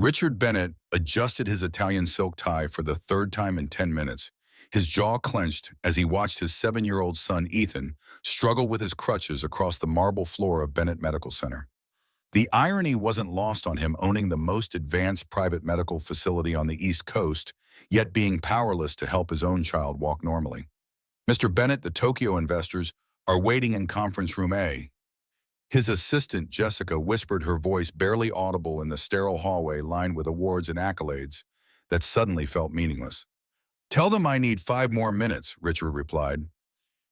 Richard Bennett adjusted his Italian silk tie for the third time in 10 minutes. His jaw clenched as he watched his 7-year-old son, Ethan, struggle with his crutches across the marble floor of Bennett Medical Center. The irony wasn't lost on him, owning the most advanced private medical facility on the East Coast, yet being powerless to help his own child walk normally. Mr. Bennett, the Tokyo investors are waiting in conference room A. His assistant, Jessica, whispered, her voice barely audible in the sterile hallway lined with awards and accolades that suddenly felt meaningless. "Tell them I need 5 more minutes," Richard replied,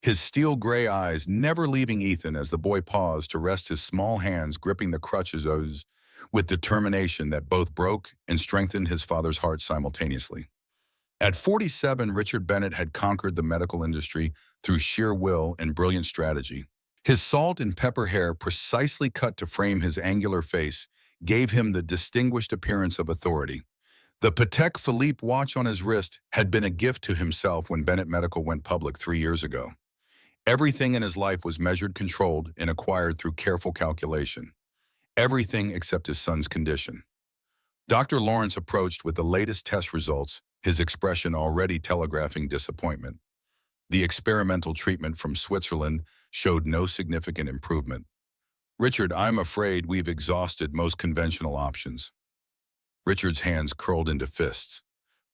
his steel gray eyes never leaving Ethan as the boy paused to rest his small hands gripping the crutches with determination that both broke and strengthened his father's heart simultaneously. At 47, Richard Bennett had conquered the medical industry through sheer will and brilliant strategy. His salt and pepper hair, precisely cut to frame his angular face, gave him the distinguished appearance of authority. The Patek Philippe watch on his wrist had been a gift to himself when Bennett Medical went public 3 years ago. Everything in his life was measured, controlled, and acquired through careful calculation. Everything except his son's condition. Dr. Lawrence approached with the latest test results, his expression already telegraphing disappointment. The experimental treatment from Switzerland showed no significant improvement. "Richard, I'm afraid we've exhausted most conventional options." Richard's hands curled into fists.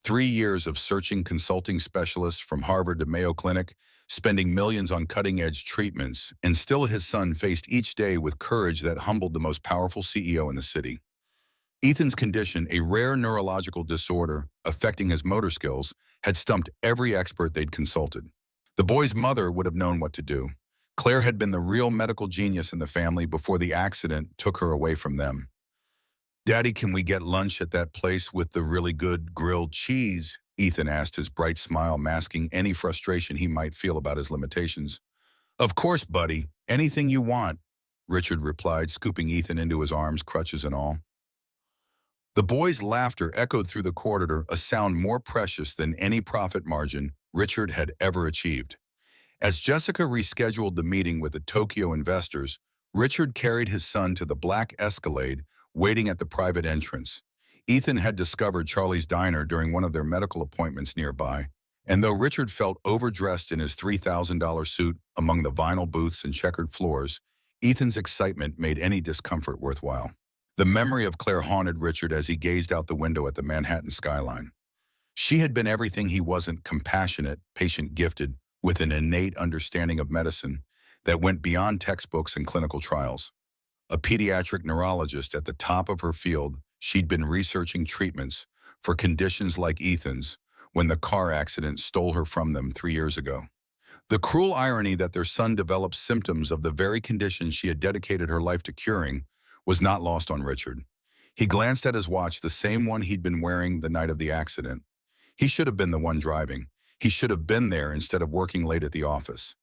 3 years of searching consulting specialists from Harvard to Mayo Clinic, spending millions on cutting-edge treatments, and still his son faced each day with courage that humbled the most powerful CEO in the city. Ethan's condition, a rare neurological disorder affecting his motor skills, had stumped every expert they'd consulted. The boy's mother would have known what to do. Claire had been the real medical genius in the family before the accident took her away from them. "Daddy, can we get lunch at that place with the really good grilled cheese?" Ethan asked, his bright smile masking any frustration he might feel about his limitations. "Of course, buddy. Anything you want," Richard replied, scooping Ethan into his arms, crutches and all. The boy's laughter echoed through the corridor, a sound more precious than any profit margin Richard had ever achieved. As Jessica rescheduled the meeting with the Tokyo investors, Richard carried his son to the black Escalade, waiting at the private entrance. Ethan had discovered Charlie's Diner during one of their medical appointments nearby, and though Richard felt overdressed in his $3,000 suit among the vinyl booths and checkered floors, Ethan's excitement made any discomfort worthwhile. The memory of Claire haunted Richard as he gazed out the window at the Manhattan skyline. She had been everything he wasn't: compassionate, patient-gifted, with an innate understanding of medicine that went beyond textbooks and clinical trials. A pediatric neurologist at the top of her field, she'd been researching treatments for conditions like Ethan's when the car accident stole her from them 3 years ago. The cruel irony that their son developed symptoms of the very condition she had dedicated her life to curing was not lost on Richard. He glanced at his watch, the same one he'd been wearing the night of the accident. He should have been the one driving. He should have been there instead of working late at the office.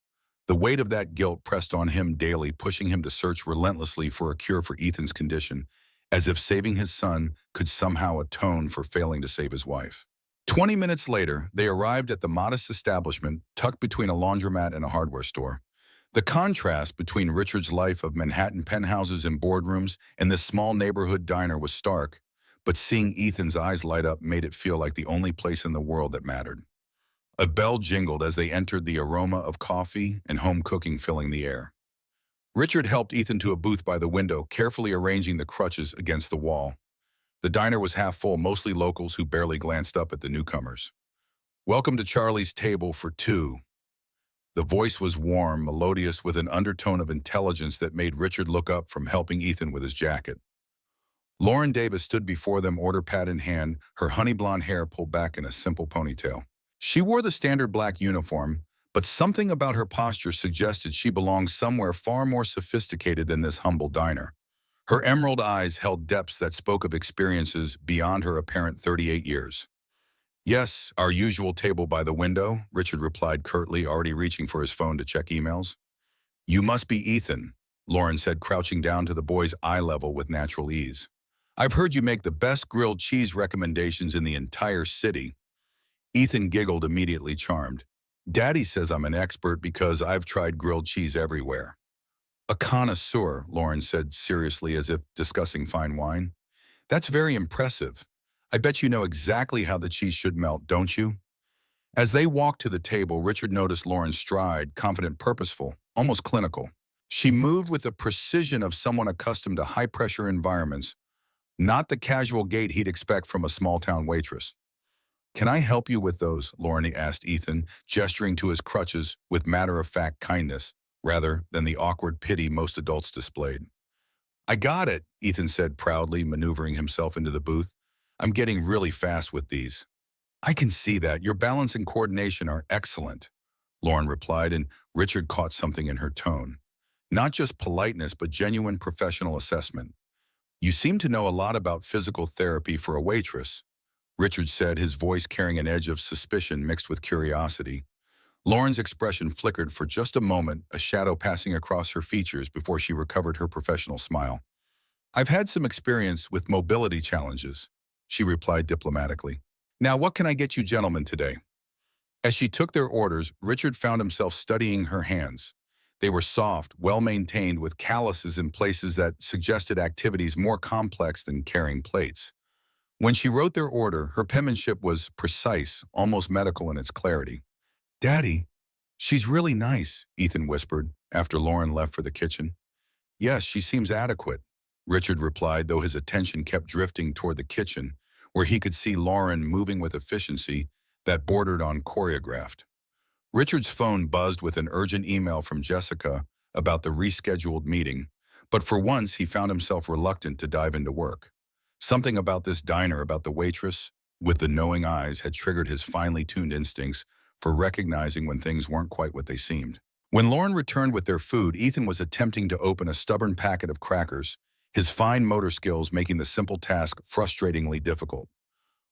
The weight of that guilt pressed on him daily, pushing him to search relentlessly for a cure for Ethan's condition, as if saving his son could somehow atone for failing to save his wife. 20 minutes later, they arrived at the modest establishment tucked between a laundromat and a hardware store. The contrast between Richard's life of Manhattan penthouses and boardrooms and this small neighborhood diner was stark, but seeing Ethan's eyes light up made it feel like the only place in the world that mattered. A bell jingled as they entered, the aroma of coffee and home cooking filling the air. Richard helped Ethan to a booth by the window, carefully arranging the crutches against the wall. The diner was half full, mostly locals who barely glanced up at the newcomers. "Welcome to Charlie's table for 2. The voice was warm, melodious, with an undertone of intelligence that made Richard look up from helping Ethan with his jacket. Lauren Davis stood before them, order pad in hand, her honey blonde hair pulled back in a simple ponytail. She wore the standard black uniform, but something about her posture suggested she belonged somewhere far more sophisticated than this humble diner. Her emerald eyes held depths that spoke of experiences beyond her apparent 38 years. "Yes, our usual table by the window," Richard replied curtly, already reaching for his phone to check emails. "You must be Ethan," Lauren said, crouching down to the boy's eye level with natural ease. "I've heard you make the best grilled cheese recommendations in the entire city." Ethan giggled, immediately charmed. "Daddy says I'm an expert because I've tried grilled cheese everywhere." "A connoisseur," Lauren said seriously, as if discussing fine wine. That's very impressive. I bet you know exactly how the cheese should melt, don't you? As they walked to the table, Richard noticed Lauren's stride, confident, purposeful, almost clinical. She moved with the precision of someone accustomed to high-pressure environments, not the casual gait he'd expect from a small-town waitress. "Can I help you with those?" Lauren asked Ethan, gesturing to his crutches with matter-of-fact kindness, rather than the awkward pity most adults displayed. "I got it," Ethan said proudly, maneuvering himself into the booth. "I'm getting really fast with these." "I can see that. Your balance and coordination are excellent," Lauren replied, and Richard caught something in her tone. Not just politeness, but genuine professional assessment. "You seem to know a lot about physical therapy for a waitress," Richard said, his voice carrying an edge of suspicion mixed with curiosity. Lauren's expression flickered for just a moment, a shadow passing across her features before she recovered her professional smile. "I've had some experience with mobility challenges," she replied diplomatically. "Now, what can I get you gentlemen today?" As she took their orders, Richard found himself studying her hands. They were soft, well-maintained, with calluses in places that suggested activities more complex than carrying plates. When she wrote their order, her penmanship was precise, almost medical in its clarity. "Daddy, she's really nice," Ethan whispered, after Lauren left for the kitchen. "Yes, she seems adequate," Richard replied, though his attention kept drifting toward the kitchen, where he could see Lauren moving with efficiency that bordered on choreographed. Richard's phone buzzed with an urgent email from Jessica about the rescheduled meeting, but for once he found himself reluctant to dive into work. Something about this diner, about the waitress with the knowing eyes, had triggered his finely tuned instincts for recognizing when things weren't quite what they seemed. When Lauren returned with their food, Ethan was attempting to open a stubborn packet of crackers, his fine motor skills making the simple task frustratingly difficult.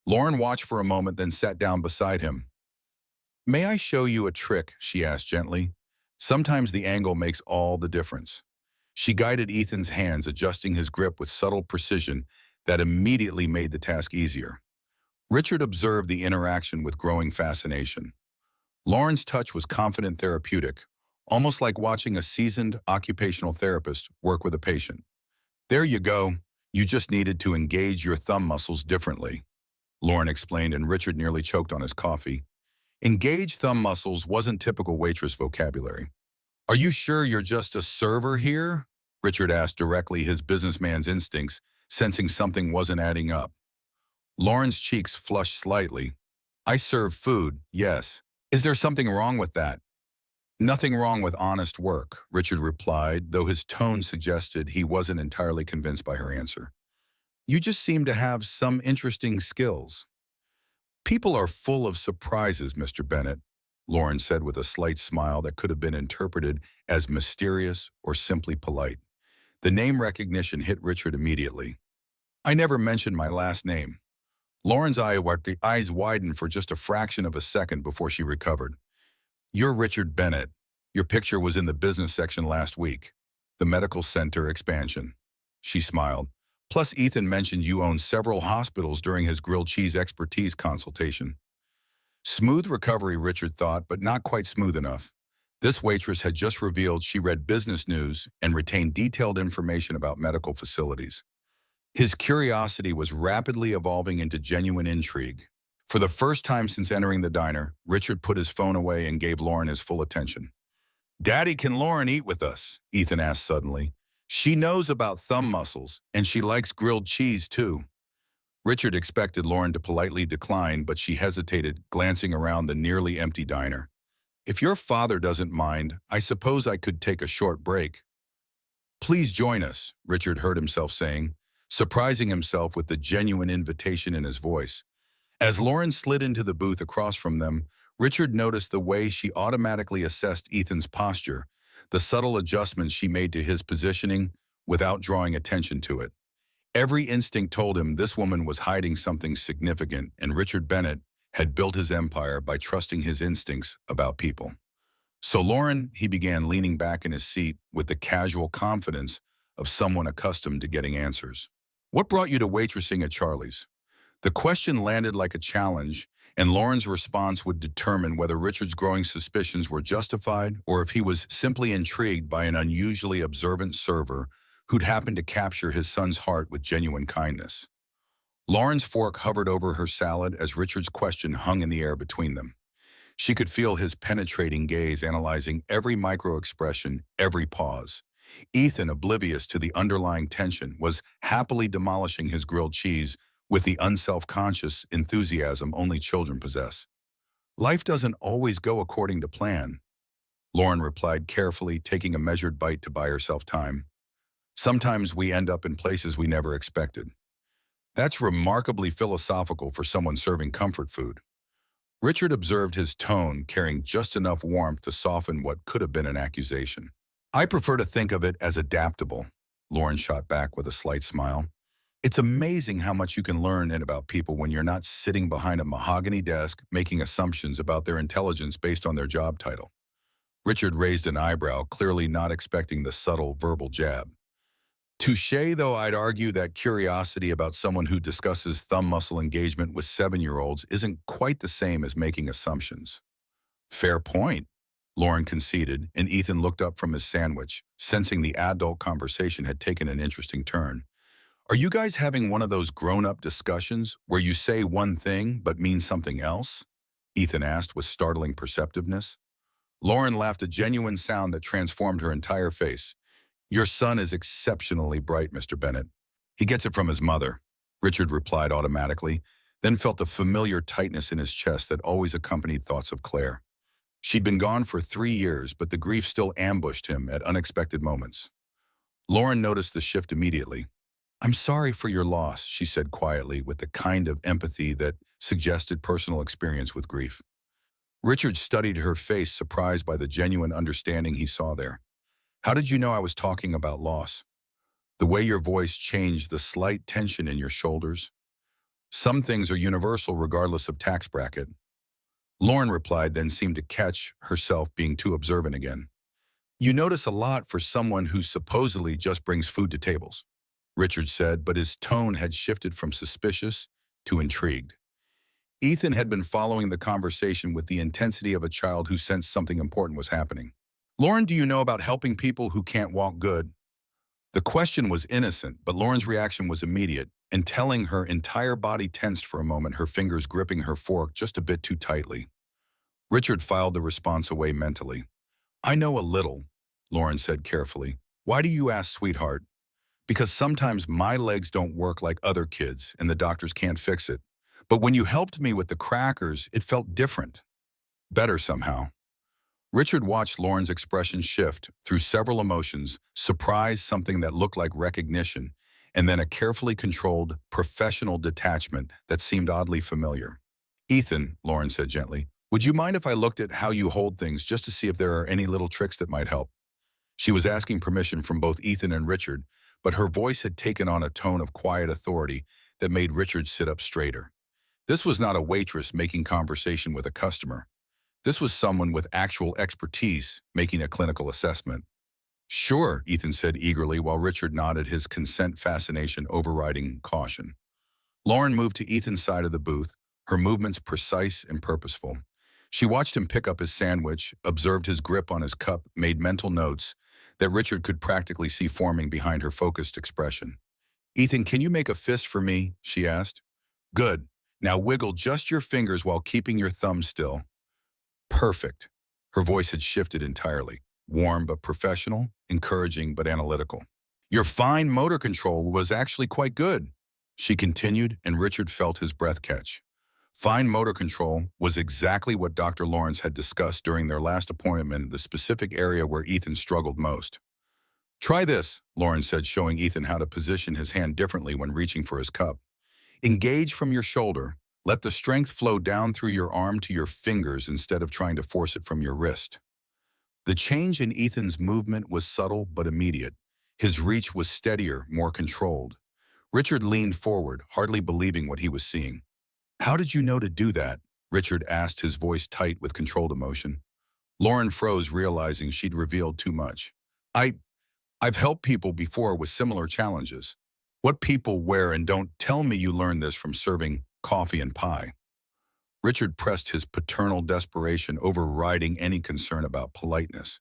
Lauren watched for a moment, then sat down beside him. "May I show you a trick?" she asked gently. "Sometimes the angle makes all the difference." She guided Ethan's hands, adjusting his grip with subtle precision that immediately made the task easier. Richard observed the interaction with growing fascination. Lauren's touch was confident, therapeutic, almost like watching a seasoned occupational therapist work with a patient. "There you go. You just needed to engage your thumb muscles differently," Lauren explained, and Richard nearly choked on his coffee. Engage thumb muscles wasn't typical waitress vocabulary. "Are you sure you're just a server here?" Richard asked directly, his businessman's instincts sensing something wasn't adding up. Lauren's cheeks flushed slightly. "I serve food, yes. Is there something wrong with that?" "Nothing wrong with honest work," Richard replied, though his tone suggested he wasn't entirely convinced by her answer. "You just seem to have some interesting skills." "People are full of surprises, Mr. Bennett," Lauren said with a slight smile that could have been interpreted as mysterious or simply polite. The name recognition hit Richard immediately. "I never mentioned my last name." Lauren's eyes widened for just a fraction of a second before she recovered. "You're Richard Bennett. Your picture was in the business section last week. The medical center expansion." She smiled. "Plus, Ethan mentioned you own several hospitals during his grilled cheese expertise consultation." Smooth recovery, Richard thought, but not quite smooth enough. This waitress had just revealed she read business news and retained detailed information about medical facilities. His curiosity was rapidly evolving into genuine intrigue. For the first time since entering the diner, Richard put his phone away and gave Lauren his full attention. "Daddy, can Lauren eat with us?" Ethan asked suddenly. "She knows about thumb muscles, and she likes grilled cheese, too." Richard expected Lauren to politely decline, but she hesitated, glancing around the nearly empty diner. "If your father doesn't mind, I suppose I could take a short break." "Please join us," Richard heard himself saying, surprising himself with the genuine invitation in his voice. As Lauren slid into the booth across from them, Richard noticed the way she automatically assessed Ethan's posture, the subtle adjustments she made to his positioning without drawing attention to it. Every instinct told him this woman was hiding something significant, and Richard Bennett had built his empire by trusting his instincts about people. "So Lauren," he began, leaning back in his seat with the casual confidence of someone accustomed to getting answers. "What brought you to waitressing at Charlie's?" The question landed like a challenge, and Lauren's response would determine whether Richard's growing suspicions were justified or if he was simply intrigued by an unusually observant server who'd happened to capture his son's heart with genuine kindness. Lauren's fork hovered over her salad as Richard's question hung in the air between them. She could feel his penetrating gaze analyzing every micro-expression, every pause. Ethan, oblivious to the underlying tension, was happily demolishing his grilled cheese with the unself-conscious enthusiasm only children possess. Life doesn't always go according to plan, Lauren replied carefully, taking a measured bite to buy herself time. Sometimes we end up in places we never expected. That's remarkably philosophical for someone serving comfort food. Richard observed his tone, carrying just enough warmth to soften what could have been an accusation. I prefer to think of it as adaptable, Lauren shot back with a slight smile. It's amazing how much you can learn about people when you're not sitting behind a mahogany desk making assumptions about their intelligence based on their job title. Richard raised an eyebrow, clearly not expecting the subtle verbal jab. Touché, though I'd argue that curiosity about someone who discusses thumb muscle engagement with 7-year-olds isn't quite the same as making assumptions. Fair point, Lauren conceded, and Ethan looked up from his sandwich, sensing the adult conversation had taken an interesting turn. Are you guys having one of those grown-up discussions where you say one thing but mean something else? Ethan asked with startling perceptiveness. Lauren laughed, a genuine sound that transformed her entire face. Your son is exceptionally bright, Mr. Bennett. He gets it from his mother, Richard replied automatically, then felt the familiar tightness in his chest that always accompanied thoughts of Claire. She'd been gone for 3 years, but the grief still ambushed him at unexpected moments. Lauren noticed the shift immediately. I'm sorry for your loss, she said quietly, with the kind of empathy that suggested personal experience with grief. Richard studied her face, surprised by the genuine understanding he saw there. How did you know I was talking about loss? The way your voice changed, the slight tension in your shoulders. Some things are universal regardless of tax bracket. Lauren replied, then seemed to catch herself being too observant again. You notice a lot for someone who supposedly just brings food to tables, Richard said, but his tone had shifted from suspicious to intrigued. Ethan had been following the conversation with the intensity of a child who sensed something important was happening. Lauren, do you know about helping people who can't walk good? The question was innocent, but Lauren's reaction was immediate, and telling her entire body tensed for a moment, her fingers gripping her fork just a bit too tightly. Richard filed the response away mentally. I know a little, Lauren said carefully. Why do you ask, sweetheart? Because sometimes my legs don't work like other kids, and the doctors can't fix it. But when you helped me with the crackers, it felt different. Better somehow. Richard watched Lauren's expression shift through several emotions, surprise, something that looked like recognition, and then a carefully controlled, professional detachment that seemed oddly familiar. Ethan, Lauren said gently, would you mind if I looked at how you hold things just to see if there are any little tricks that might help? She was asking permission from both Ethan and Richard, but her voice had taken on a tone of quiet authority that made Richard sit up straighter. This was not a waitress making conversation with a customer. This was someone with actual expertise making a clinical assessment. Sure, Ethan said eagerly while Richard nodded, his consent fascination overriding caution. Lauren moved to Ethan's side of the booth, her movements precise and purposeful. She watched him pick up his sandwich, observed his grip on his cup, made mental notes that Richard could practically see forming behind her focused expression. Ethan, can you make a fist for me? She asked. Good. Now wiggle just your fingers while keeping your thumb still. Perfect. Her voice had shifted entirely. Warm but professional, encouraging but analytical. Your fine motor control was actually quite good, she continued, and Richard felt his breath catch. Fine motor control was exactly what Dr. Lawrence had discussed during their last appointment, the specific area where Ethan struggled most. Try this, Lauren said, showing Ethan how to position his hand differently when reaching for his cup. Engage from your shoulder. Let the strength flow down through your arm to your fingers instead of trying to force it from your wrist. The change in Ethan's movement was subtle but immediate. His reach was steadier, more controlled. Richard leaned forward, hardly believing what he was seeing. How did you know to do that? Richard asked, his voice tight with controlled emotion. Lauren froze, realizing she'd revealed too much. I've helped people before with similar challenges. What people wear, and don't tell me you learned this from serving coffee and pie. Richard pressed, his paternal desperation overriding any concern about politeness.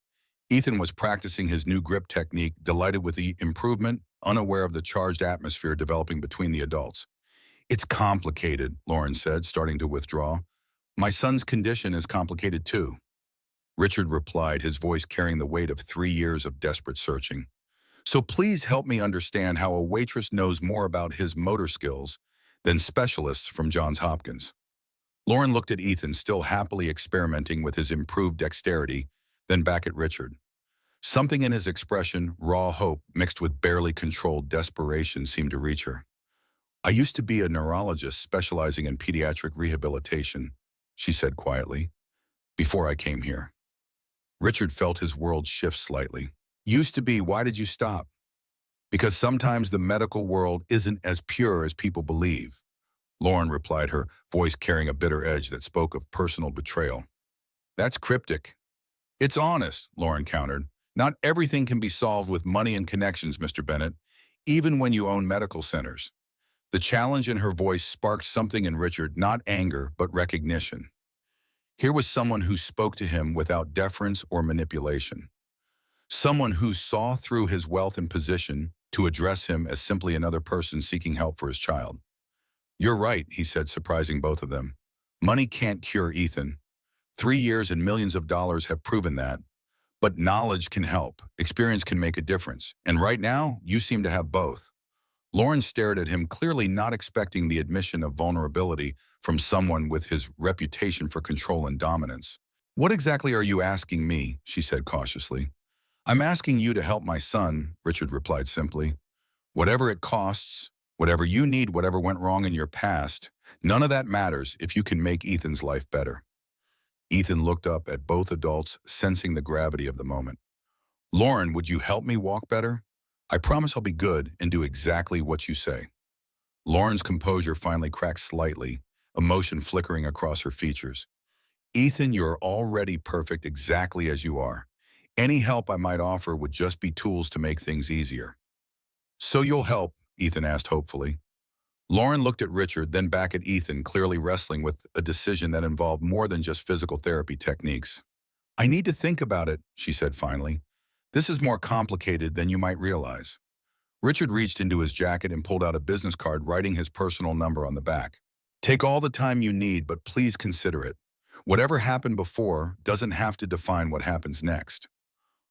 Ethan was practicing his new grip technique, delighted with the improvement, unaware of the charged atmosphere developing between the adults. It's complicated, Lauren said, starting to withdraw. My son's condition is complicated too. Richard replied, his voice carrying the weight of 3 years of desperate searching. So please help me understand how a waitress knows more about his motor skills than specialists from Johns Hopkins. Lauren looked at Ethan, still happily experimenting with his improved dexterity, then back at Richard. Something in his expression, raw hope mixed with barely controlled desperation, seemed to reach her. I used to be a neurologist specializing in pediatric rehabilitation, she said quietly, before I came here. Richard felt his world shift slightly. Used to be, why did you stop? Because sometimes the medical world isn't as pure as people believe, Lauren replied, her voice carrying a bitter edge that spoke of personal betrayal. That's cryptic. It's honest, Lauren countered. Not everything can be solved with money and connections, Mr. Bennett, even when you own medical centers. The challenge in her voice sparked something in Richard, not anger, but recognition. Here was someone who spoke to him without deference or manipulation. Someone who saw through his wealth and position to address him as simply another person seeking help for his child. You're right, he said, surprising both of them. Money can't cure Ethan. 3 years and millions of dollars have proven that. But knowledge can help. Experience can make a difference. And right now, you seem to have both. Lauren stared at him, clearly not expecting the admission of vulnerability from someone with his reputation for control and dominance. What exactly are you asking me? She said cautiously. I'm asking you to help my son, Richard replied simply. Whatever it costs, whatever you need, whatever went wrong in your past, none of that matters if you can make Ethan's life better. Ethan looked up at both adults, sensing the gravity of the moment. Lauren, would you help me walk better? I promise I'll be good and do exactly what you say. Lauren's composure finally cracked slightly, emotion flickering across her features. Ethan, you're already perfect exactly as you are. Any help I might offer would just be tools to make things easier. So you'll help? Ethan asked hopefully. Lauren looked at Richard, then back at Ethan, clearly wrestling with a decision that involved more than just physical therapy techniques. I need to think about it, she said finally. This is more complicated than you might realize. Richard reached into his jacket and pulled out a business card, writing his personal number on the back. Take all the time you need, but please consider it. Whatever happened before doesn't have to define what happens next.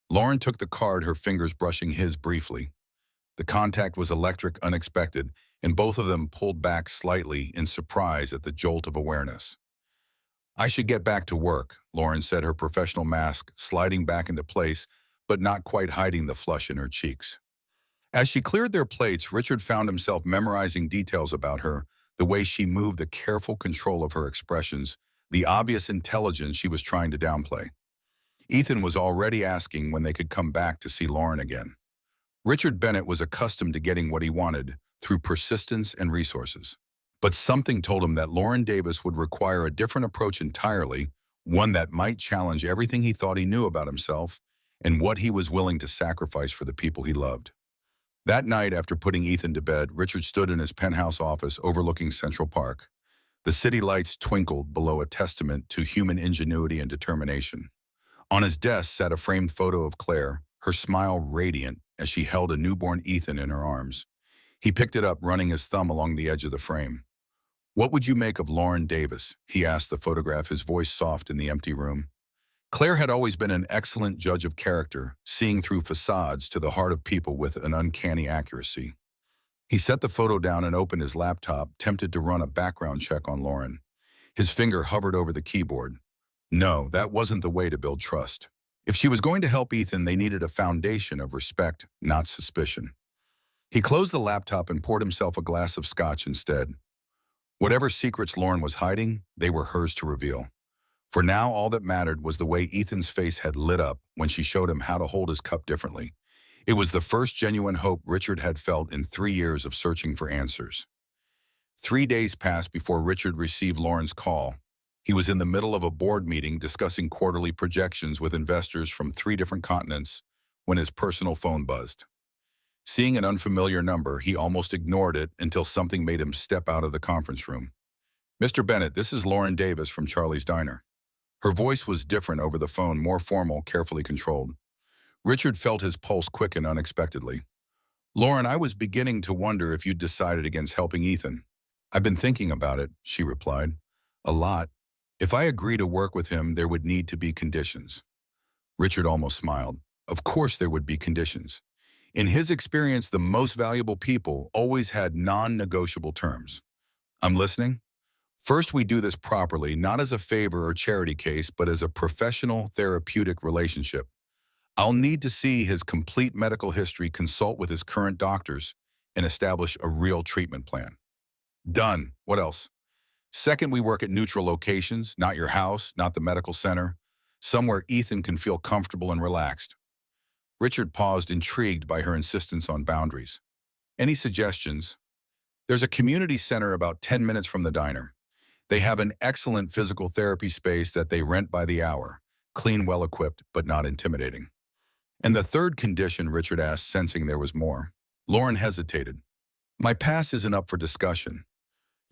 Lauren took the card, her fingers brushing his briefly. The contact was electric, unexpected, and both of them pulled back slightly in surprise at the jolt of awareness. I should get back to work, Lauren said, her professional mask sliding back into place, but not quite hiding the flush in her cheeks. As she cleared their plates, Richard found himself memorizing details about her, the way she moved, the careful control of her expressions, the obvious intelligence she was trying to downplay. Ethan was already asking when they could come back to see Lauren again. Richard Bennett was accustomed to getting what he wanted through persistence and resources. But something told him that Lauren Davis would require a different approach entirely, one that might challenge everything he thought he knew about himself and what he was willing to sacrifice for the people he loved. That night, after putting Ethan to bed, Richard stood in his penthouse office overlooking Central Park. The city lights twinkled below, a testament to human ingenuity and determination. On his desk sat a framed photo of Claire, her smile radiant as she held a newborn Ethan in her arms. He picked it up, running his thumb along the edge of the frame. What would you make of Lauren Davis? He asked the photograph, his voice soft in the empty room. Claire had always been an excellent judge of character, seeing through facades to the heart of people with an uncanny accuracy. He set the photo down and opened his laptop, tempted to run a background check on Lauren. His finger hovered over the keyboard. No, that wasn't the way to build trust. If she was going to help Ethan, they needed a foundation of respect, not suspicion. He closed the laptop and poured himself a glass of scotch instead. Whatever secrets Lauren was hiding, they were hers to reveal. For now, all that mattered was the way Ethan's face had lit up when she showed him how to hold his cup differently. It was the first genuine hope Richard had felt in 3 years of searching for answers. 3 days passed before Richard received Lauren's call. He was in the middle of a board meeting discussing quarterly projections with investors from 3 different continents when his personal phone buzzed. Seeing an unfamiliar number, he almost ignored it until something made him step out of the conference room. Mr. Bennett, this is Lauren Davis from Charlie's Diner. Her voice was different over the phone, more formal, carefully controlled. Richard felt his pulse quicken unexpectedly. Lauren, I was beginning to wonder if you'd decided against helping Ethan. I've been thinking about it, she replied. A lot. If I agree to work with him, there would need to be conditions. Richard almost smiled. Of course there would be conditions. In his experience, the most valuable people always had non-negotiable terms. I'm listening. First, we do this properly, not as a favor or charity case, but as a professional therapeutic relationship. I'll need to see his complete medical history, consult with his current doctors, and establish a real treatment plan. Done. What else? Second, we work at neutral locations, not your house, not the medical center, somewhere Ethan can feel comfortable and relaxed. Richard paused, intrigued by her insistence on boundaries. Any suggestions? There's a community center about 10 minutes from the diner. They have an excellent physical therapy space that they rent by the hour, clean, well-equipped, but not intimidating. And the third condition, Richard asked, sensing there was more. Lauren hesitated. My past isn't up for discussion.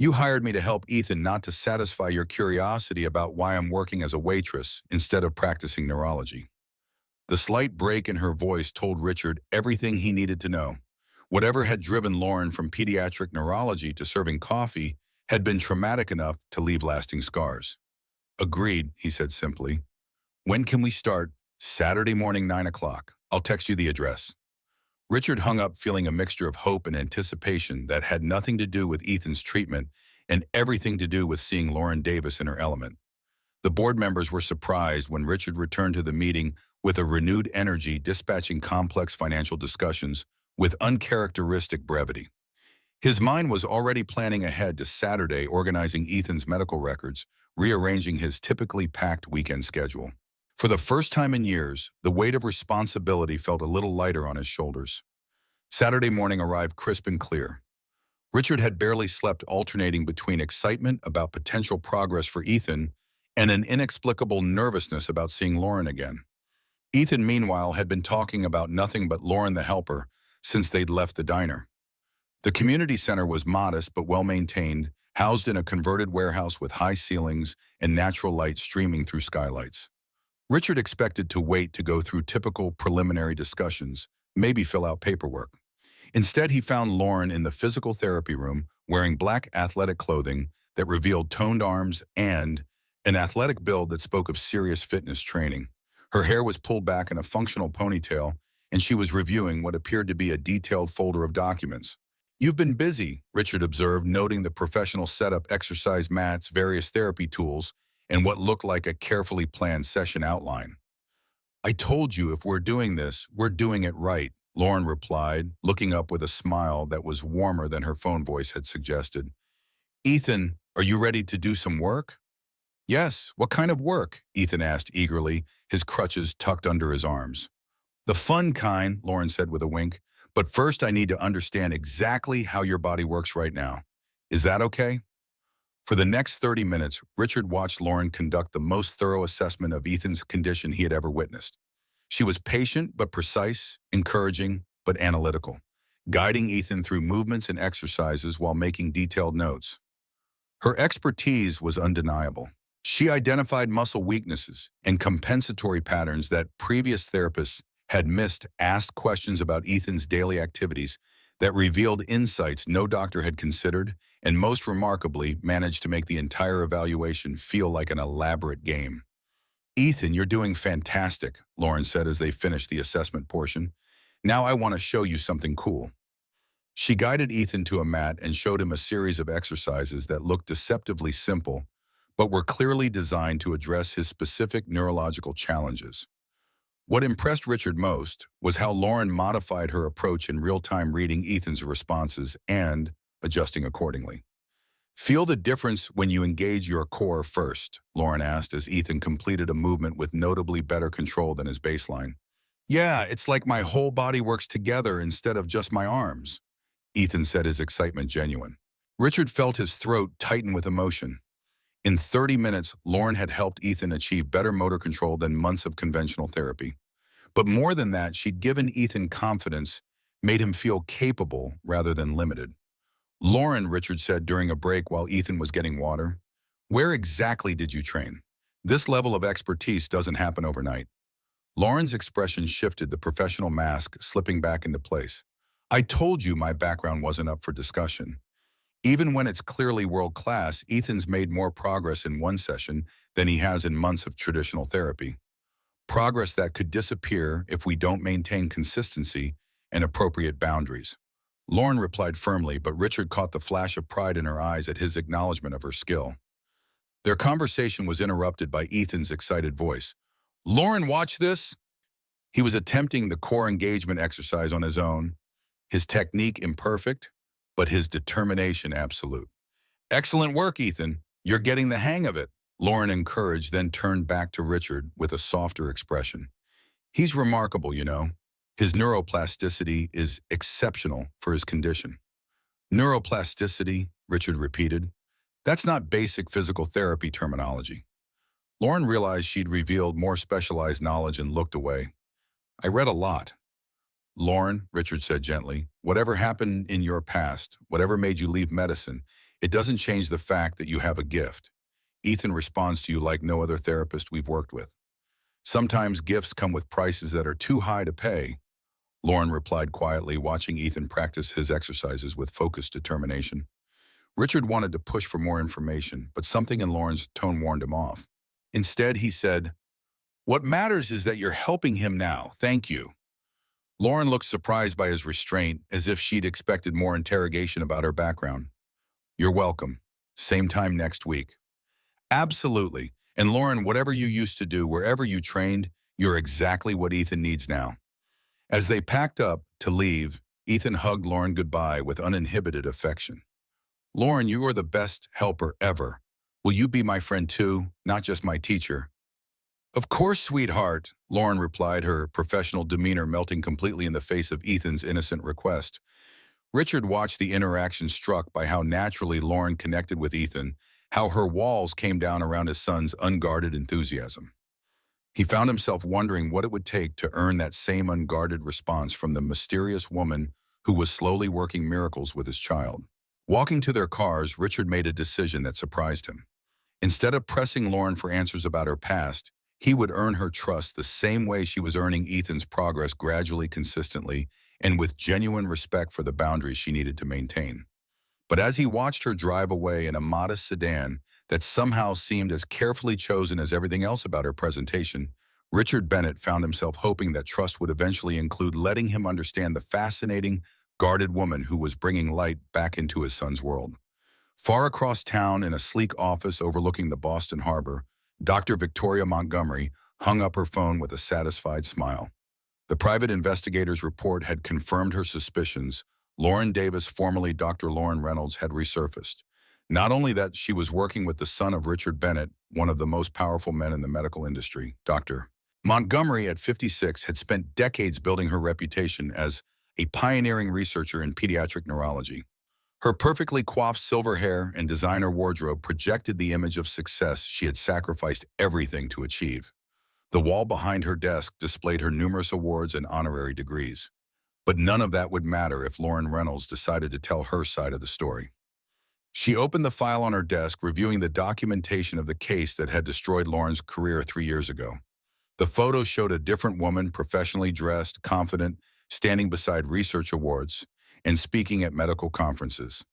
You hired me to help Ethan, not to satisfy your curiosity about why I'm working as a waitress instead of practicing neurology. The slight break in her voice told Richard everything he needed to know. Whatever had driven Lauren from pediatric neurology to serving coffee had been traumatic enough to leave lasting scars. Agreed, he said simply. When can we start? Saturday morning, 9 o'clock. I'll text you the address. Richard hung up feeling a mixture of hope and anticipation that had nothing to do with Ethan's treatment and everything to do with seeing Lauren Davis in her element. The board members were surprised when Richard returned to the meeting with a renewed energy, dispatching complex financial discussions with uncharacteristic brevity. His mind was already planning ahead to Saturday, organizing Ethan's medical records, rearranging his typically packed weekend schedule. For the first time in years, the weight of responsibility felt a little lighter on his shoulders. Saturday morning arrived crisp and clear. Richard had barely slept, alternating between excitement about potential progress for Ethan and an inexplicable nervousness about seeing Lauren again. Ethan, meanwhile, had been talking about nothing but Lauren the helper since they'd left the diner. The community center was modest but well-maintained, housed in a converted warehouse with high ceilings and natural light streaming through skylights. Richard expected to wait to go through typical preliminary discussions, maybe fill out paperwork. Instead, he found Lauren in the physical therapy room, wearing black athletic clothing that revealed toned arms and an athletic build that spoke of serious fitness training. Her hair was pulled back in a functional ponytail, and she was reviewing what appeared to be a detailed folder of documents. You've been busy, Richard observed, noting the professional setup, exercise mats, various therapy tools, and what looked like a carefully planned session outline. I told you if we're doing this, we're doing it right, Lauren replied, looking up with a smile that was warmer than her phone voice had suggested. Ethan, are you ready to do some work? Yes, what kind of work? Ethan asked eagerly, his crutches tucked under his arms. The fun kind, Lauren said with a wink, but first I need to understand exactly how your body works right now. Is that okay? For the next 30 minutes, Richard watched Lauren conduct the most thorough assessment of Ethan's condition he had ever witnessed. She was patient but precise, encouraging but analytical, guiding Ethan through movements and exercises while making detailed notes. Her expertise was undeniable. She identified muscle weaknesses and compensatory patterns that previous therapists had missed, asked questions about Ethan's daily activities that revealed insights no doctor had considered, and most remarkably, managed to make the entire evaluation feel like an elaborate game. Ethan, you're doing fantastic, Lauren said as they finished the assessment portion. Now I want to show you something cool. She guided Ethan to a mat and showed him a series of exercises that looked deceptively simple, but were clearly designed to address his specific neurological challenges. What impressed Richard most was how Lauren modified her approach in real-time, reading Ethan's responses and adjusting accordingly. Feel the difference when you engage your core first, Lauren asked as Ethan completed a movement with notably better control than his baseline. Yeah, it's like my whole body works together instead of just my arms, Ethan said, his excitement genuine. Richard felt his throat tighten with emotion. In 30 minutes, Lauren had helped Ethan achieve better motor control than months of conventional therapy. But more than that, she'd given Ethan confidence, made him feel capable rather than limited. Lauren, Richard said during a break while Ethan was getting water, where exactly did you train? This level of expertise doesn't happen overnight. Lauren's expression shifted, the professional mask slipping back into place. I told you my background wasn't up for discussion. Even when it's clearly world-class, Ethan's made more progress in one session than he has in months of traditional therapy. Progress that could disappear if we don't maintain consistency and appropriate boundaries. Lauren replied firmly, but Richard caught the flash of pride in her eyes at his acknowledgement of her skill. Their conversation was interrupted by Ethan's excited voice. "Lauren, watch this!" He was attempting the core engagement exercise on his own, his technique imperfect, but his determination absolute. "Excellent work, Ethan. You're getting the hang of it," Lauren encouraged, then turned back to Richard with a softer expression. "He's remarkable, you know. His neuroplasticity is exceptional for his condition." "Neuroplasticity," Richard repeated. "That's not basic physical therapy terminology." Lauren realized she'd revealed more specialized knowledge and looked away. "I read a lot." "Lauren," Richard said gently, "whatever happened in your past, whatever made you leave medicine, it doesn't change the fact that you have a gift. Ethan responds to you like no other therapist we've worked with. Sometimes gifts come with prices that are too high to pay." Lauren replied quietly, watching Ethan practice his exercises with focused determination. Richard wanted to push for more information, but something in Lauren's tone warned him off. Instead, he said, "What matters is that you're helping him now. Thank you." Lauren looked surprised by his restraint, as if she'd expected more interrogation about her background. "You're welcome. Same time next week." "Absolutely. And Lauren, whatever you used to do, wherever you trained, you're exactly what Ethan needs now." As they packed up to leave, Ethan hugged Lauren goodbye with uninhibited affection. "Lauren, you are the best helper ever. Will you be my friend too, not just my teacher?" "Of course, sweetheart," Lauren replied, her professional demeanor melting completely in the face of Ethan's innocent request. Richard watched the interaction, struck by how naturally Lauren connected with Ethan, how her walls came down around his son's unguarded enthusiasm. He found himself wondering what it would take to earn that same unguarded response from the mysterious woman who was slowly working miracles with his child. Walking to their cars, Richard made a decision that surprised him. Instead of pressing Lauren for answers about her past, he would earn her trust the same way she was earning Ethan's progress, gradually, consistently, and with genuine respect for the boundaries she needed to maintain. But as he watched her drive away in a modest sedan that somehow seemed as carefully chosen as everything else about her presentation, Richard Bennett found himself hoping that trust would eventually include letting him understand the fascinating, guarded woman who was bringing light back into his son's world. Far across town, in a sleek office overlooking the Boston Harbor, Dr. Victoria Montgomery hung up her phone with a satisfied smile. The private investigator's report had confirmed her suspicions. Lauren Davis, formerly Dr. Lauren Reynolds, had resurfaced. Not only that, she was working with the son of Richard Bennett, one of the most powerful men in the medical industry. Dr. Montgomery, at 56, had spent decades building her reputation as a pioneering researcher in pediatric neurology. Her perfectly coiffed silver hair and designer wardrobe projected the image of success she had sacrificed everything to achieve. The wall behind her desk displayed her numerous awards and honorary degrees. But none of that would matter if Lauren Reynolds decided to tell her side of the story. She opened the file on her desk, reviewing the documentation of the case that had destroyed Lauren's career 3 years ago. The photo showed a different woman, professionally dressed, confident, standing beside research awards and speaking at medical conferences.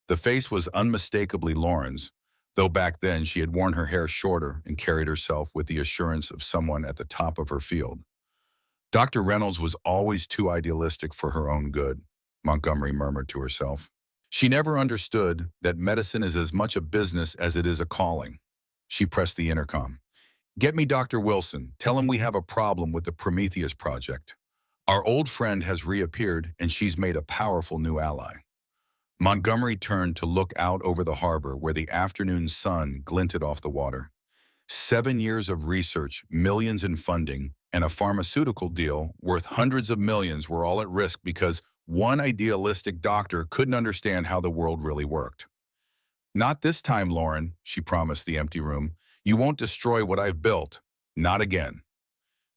The face was unmistakably Lauren's, though back then she had worn her hair shorter and carried herself with the assurance of someone at the top of her field. Dr. Reynolds was always too idealistic for her own good, Montgomery murmured to herself. She never understood that medicine is as much a business as it is a calling. She pressed the intercom. "Get me Dr. Wilson. Tell him we have a problem with the Prometheus project. Our old friend has reappeared, and she's made a powerful new ally." Montgomery turned to look out over the harbor, where the afternoon sun glinted off the water. 7 years of research, millions in funding, and a pharmaceutical deal worth hundreds of millions were all at risk because one idealistic doctor couldn't understand how the world really worked. "Not this time, Lauren," she promised the empty room. "You won't destroy what I've built. Not again."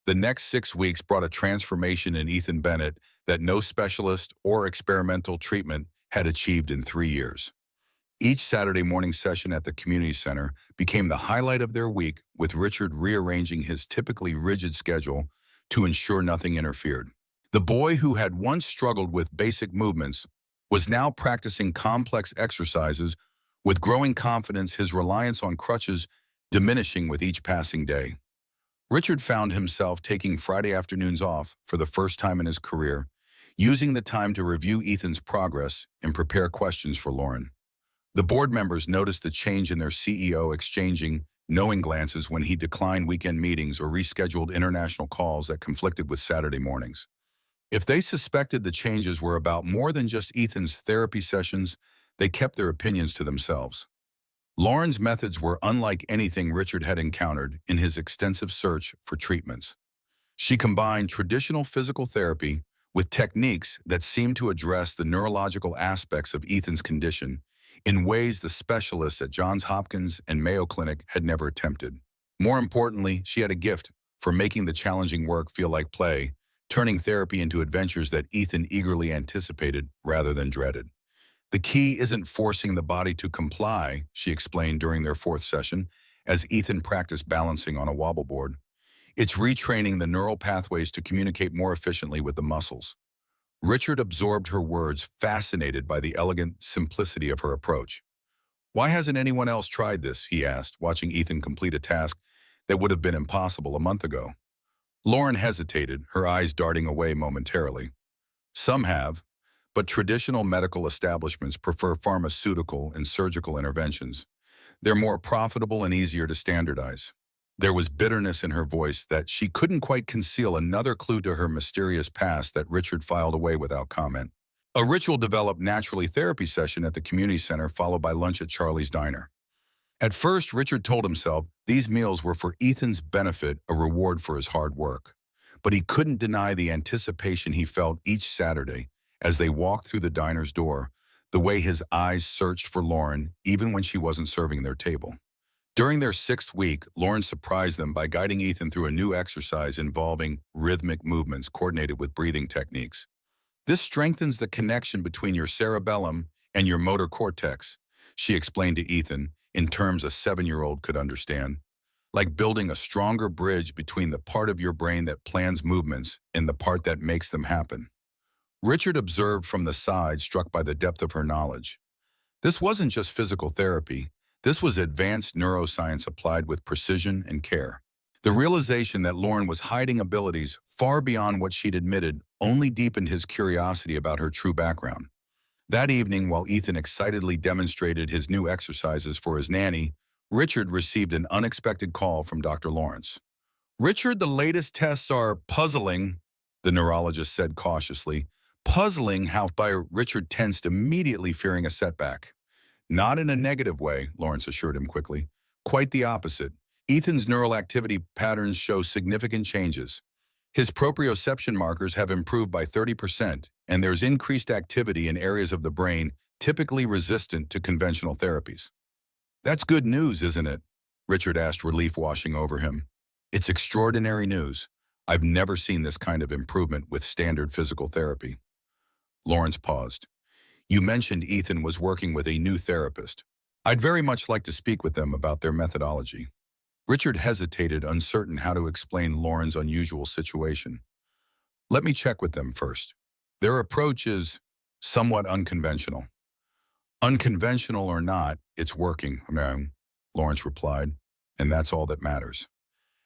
The next 6 weeks brought a transformation in Ethan Bennett that no specialist or experimental treatment had achieved in 3 years. Each Saturday morning session at the community center became the highlight of their week, with Richard rearranging his typically rigid schedule to ensure nothing interfered. The boy who had once struggled with basic movements was now practicing complex exercises with growing confidence, his reliance on crutches diminishing with each passing day. Richard found himself taking Friday afternoons off for the first time in his career, using the time to review Ethan's progress and prepare questions for Lauren. The board members noticed the change in their CEO, exchanging knowing glances when he declined weekend meetings or rescheduled international calls that conflicted with Saturday mornings. If they suspected the changes were about more than just Ethan's therapy sessions, they kept their opinions to themselves. Lauren's methods were unlike anything Richard had encountered in his extensive search for treatments. She combined traditional physical therapy with techniques that seemed to address the neurological aspects of Ethan's condition in ways the specialists at Johns Hopkins and Mayo Clinic had never attempted. More importantly, she had a gift for making the challenging work feel like play, turning therapy into adventures that Ethan eagerly anticipated rather than dreaded. The key isn't forcing the body to comply, she explained during their fourth session, as Ethan practiced balancing on a wobble board. It's retraining the neural pathways to communicate more efficiently with the muscles. Richard absorbed her words, fascinated by the elegant simplicity of her approach. Why hasn't anyone else tried this, he asked, watching Ethan complete a task that would have been impossible a month ago. Lauren hesitated, her eyes darting away momentarily. Some have, but traditional medical establishments prefer pharmaceutical and surgical interventions. They're more profitable and easier to standardize. There was bitterness in her voice that she couldn't quite conceal, another clue to her mysterious past that Richard filed away without comment. A ritual developed naturally, therapy session at the community center followed by lunch at Charlie's Diner. At first, Richard told himself these meals were for Ethan's benefit, a reward for his hard work. But he couldn't deny the anticipation he felt each Saturday as they walked through the diner's door, the way his eyes searched for Lauren even when she wasn't serving their table. During their sixth week, Lauren surprised them by guiding Ethan through a new exercise involving rhythmic movements coordinated with breathing techniques. This strengthens the connection between your cerebellum and your motor cortex, she explained to Ethan, in terms a 7-year-old could understand. Like building a stronger bridge between the part of your brain that plans movements and the part that makes them happen. Richard observed from the side, struck by the depth of her knowledge. This wasn't just physical therapy. This was advanced neuroscience applied with precision and care. The realization that Lauren was hiding abilities far beyond what she'd admitted only deepened his curiosity about her true background. That evening, while Ethan excitedly demonstrated his new exercises for his nanny, Richard received an unexpected call from Dr. Lawrence. "Richard, the latest tests are puzzling," the neurologist said cautiously. Puzzling, how by Richard tensed, immediately fearing a setback. "Not in a negative way," Lawrence assured him quickly. "Quite the opposite. Ethan's neural activity patterns show significant changes. His proprioception markers have improved by 30%, and there's increased activity in areas of the brain typically resistant to conventional therapies." "That's good news, isn't it?" Richard asked, relief washing over him. "It's extraordinary news. I've never seen this kind of improvement with standard physical therapy." Lawrence paused. "You mentioned Ethan was working with a new therapist. I'd very much like to speak with them about their methodology." Richard hesitated, uncertain how to explain Lauren's unusual situation. "Let me check with them first. Their approach is somewhat unconventional." "Unconventional or not, it's working," Lawrence replied, "and that's all that matters."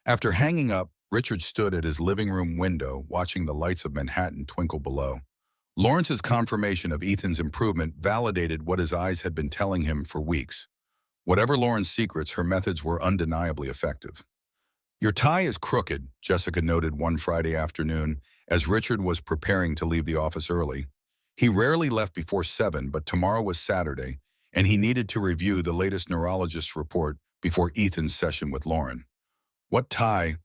After hanging up, Richard stood at his living room window, watching the lights of Manhattan twinkle below. Lawrence's confirmation of Ethan's improvement validated what his eyes had been telling him for weeks. Whatever Lauren's secrets, her methods were undeniably effective. "Your tie is crooked," Jessica noted one Friday afternoon as Richard was preparing to leave the office early. He rarely left before 7, but tomorrow was Saturday, and he needed to review the latest neurologist's report before Ethan's session with Lauren. "What tie?"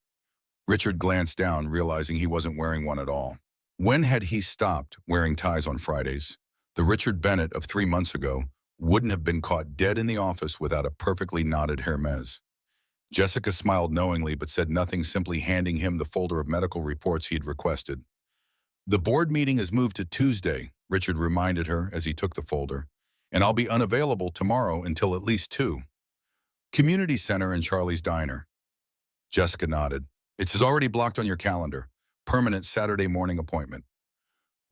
Richard glanced down, realizing he wasn't wearing one at all. When had he stopped wearing ties on Fridays? The Richard Bennett of 3 months ago wouldn't have been caught dead in the office without a perfectly knotted Hermes. Jessica smiled knowingly but said nothing, simply handing him the folder of medical reports he'd requested. "The board meeting is moved to Tuesday," Richard reminded her as he took the folder, "and I'll be unavailable tomorrow until at least 2. Community Center and Charlie's Diner." Jessica nodded. "It's already blocked on your calendar. Permanent Saturday morning appointment."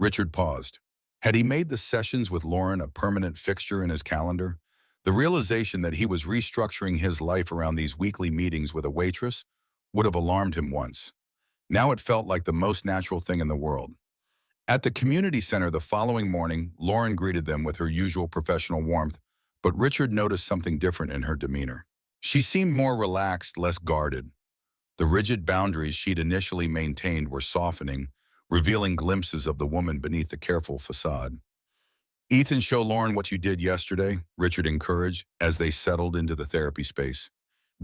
Richard paused. Had he made the sessions with Lauren a permanent fixture in his calendar? The realization that he was restructuring his life around these weekly meetings with a waitress would have alarmed him once. Now it felt like the most natural thing in the world. At the community center the following morning, Lauren greeted them with her usual professional warmth, but Richard noticed something different in her demeanor. She seemed more relaxed, less guarded. The rigid boundaries she'd initially maintained were softening, revealing glimpses of the woman beneath the careful facade. "Ethan, show Lauren what you did yesterday," Richard encouraged as they settled into the therapy space.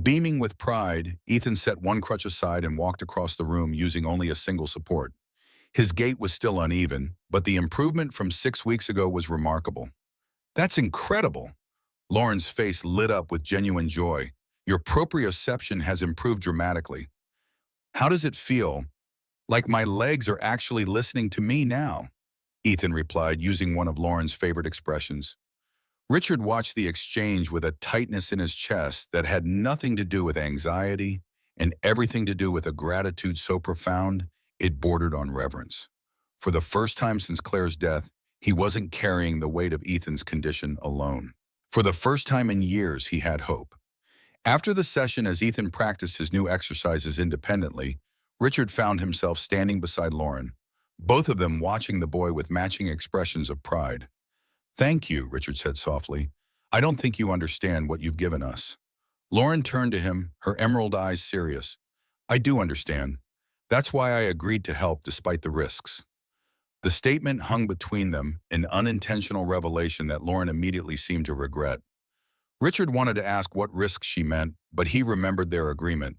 Beaming with pride, Ethan set one crutch aside and walked across the room using only a single support. His gait was still uneven, but the improvement from 6 weeks ago was remarkable. "That's incredible." Lauren's face lit up with genuine joy. "Your proprioception has improved dramatically." "How does it feel?" "Like my legs are actually listening to me now," Ethan replied using one of Lauren's favorite expressions. Richard watched the exchange with a tightness in his chest that had nothing to do with anxiety and everything to do with a gratitude so profound it bordered on reverence. For the first time since Claire's death, he wasn't carrying the weight of Ethan's condition alone. For the first time in years, he had hope. After the session, as Ethan practiced his new exercises independently, Richard found himself standing beside Lauren, both of them watching the boy with matching expressions of pride. "Thank you," Richard said softly. "I don't think you understand what you've given us." Lauren turned to him, her emerald eyes serious. "I do understand. That's why I agreed to help despite the risks." The statement hung between them, an unintentional revelation that Lauren immediately seemed to regret. Richard wanted to ask what risks she meant, but he remembered their agreement.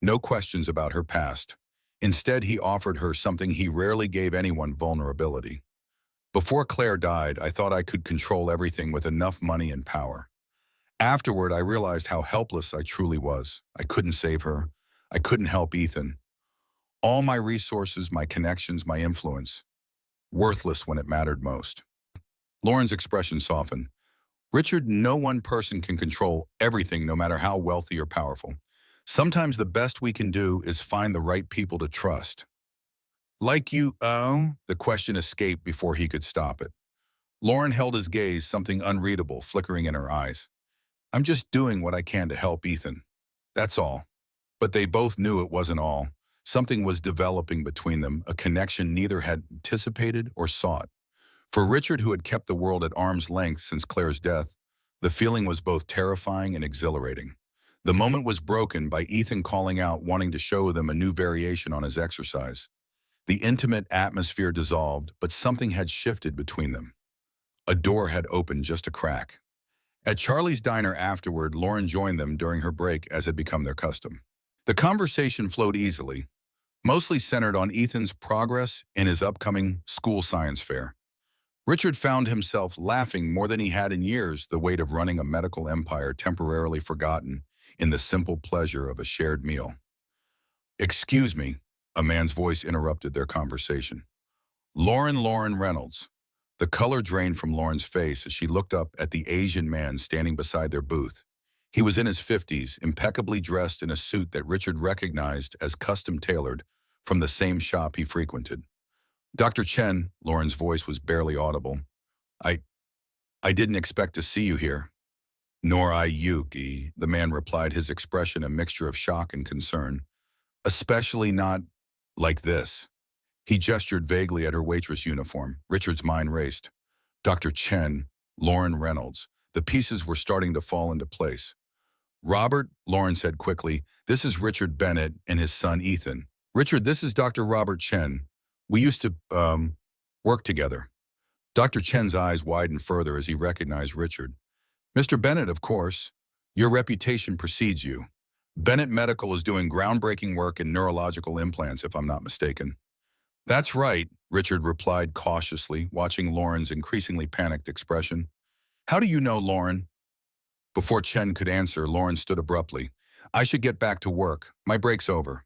No questions about her past. Instead, he offered her something he rarely gave anyone: vulnerability. "Before Claire died, I thought I could control everything with enough money and power. Afterward, I realized how helpless I truly was. I couldn't save her. I couldn't help Ethan. All my resources, my connections, my influence, worthless when it mattered most." Lauren's expression softened. "Richard, no one person can control everything, no matter how wealthy or powerful. Sometimes the best we can do is find the right people to trust." "Like you, oh?" The question escaped before he could stop it. Lauren held his gaze, something unreadable flickering in her eyes. "I'm just doing what I can to help Ethan. That's all." But they both knew it wasn't all. Something was developing between them, a connection neither had anticipated or sought. For Richard, who had kept the world at arm's length since Claire's death, the feeling was both terrifying and exhilarating. The moment was broken by Ethan calling out, wanting to show them a new variation on his exercise. The intimate atmosphere dissolved, but something had shifted between them. A door had opened just a crack. At Charlie's diner afterward, Lauren joined them during her break, as had become their custom. The conversation flowed easily, mostly centered on Ethan's progress in his upcoming school science fair. Richard found himself laughing more than he had in years, the weight of running a medical empire temporarily forgotten in the simple pleasure of a shared meal. "Excuse me," a man's voice interrupted their conversation. Lauren Reynolds." The color drained from Lauren's face as she looked up at the Asian man standing beside their booth. He was in his 50s, impeccably dressed in a suit that Richard recognized as custom-tailored from the same shop he frequented. "Dr. Chen," Lauren's voice was barely audible. I I didn't expect to see you here." "Nor I, Yuki," the man replied, his expression a mixture of shock and concern. "Especially not like this." He gestured vaguely at her waitress uniform. Richard's mind raced. Dr. Chen, Lauren Reynolds. The pieces were starting to fall into place. "Robert," Lauren said quickly, "this is Richard Bennett and his son Ethan." "Richard, this is Dr. Robert Chen. We used to, work together." Dr. Chen's eyes widened further as he recognized Richard. "Mr. Bennett, of course. Your reputation precedes you. Bennett Medical is doing groundbreaking work in neurological implants, if I'm not mistaken." "That's right," Richard replied cautiously, watching Lauren's increasingly panicked expression. "How do you know, Lauren?" Before Chen could answer, Lauren stood abruptly. "I should get back to work. My break's over."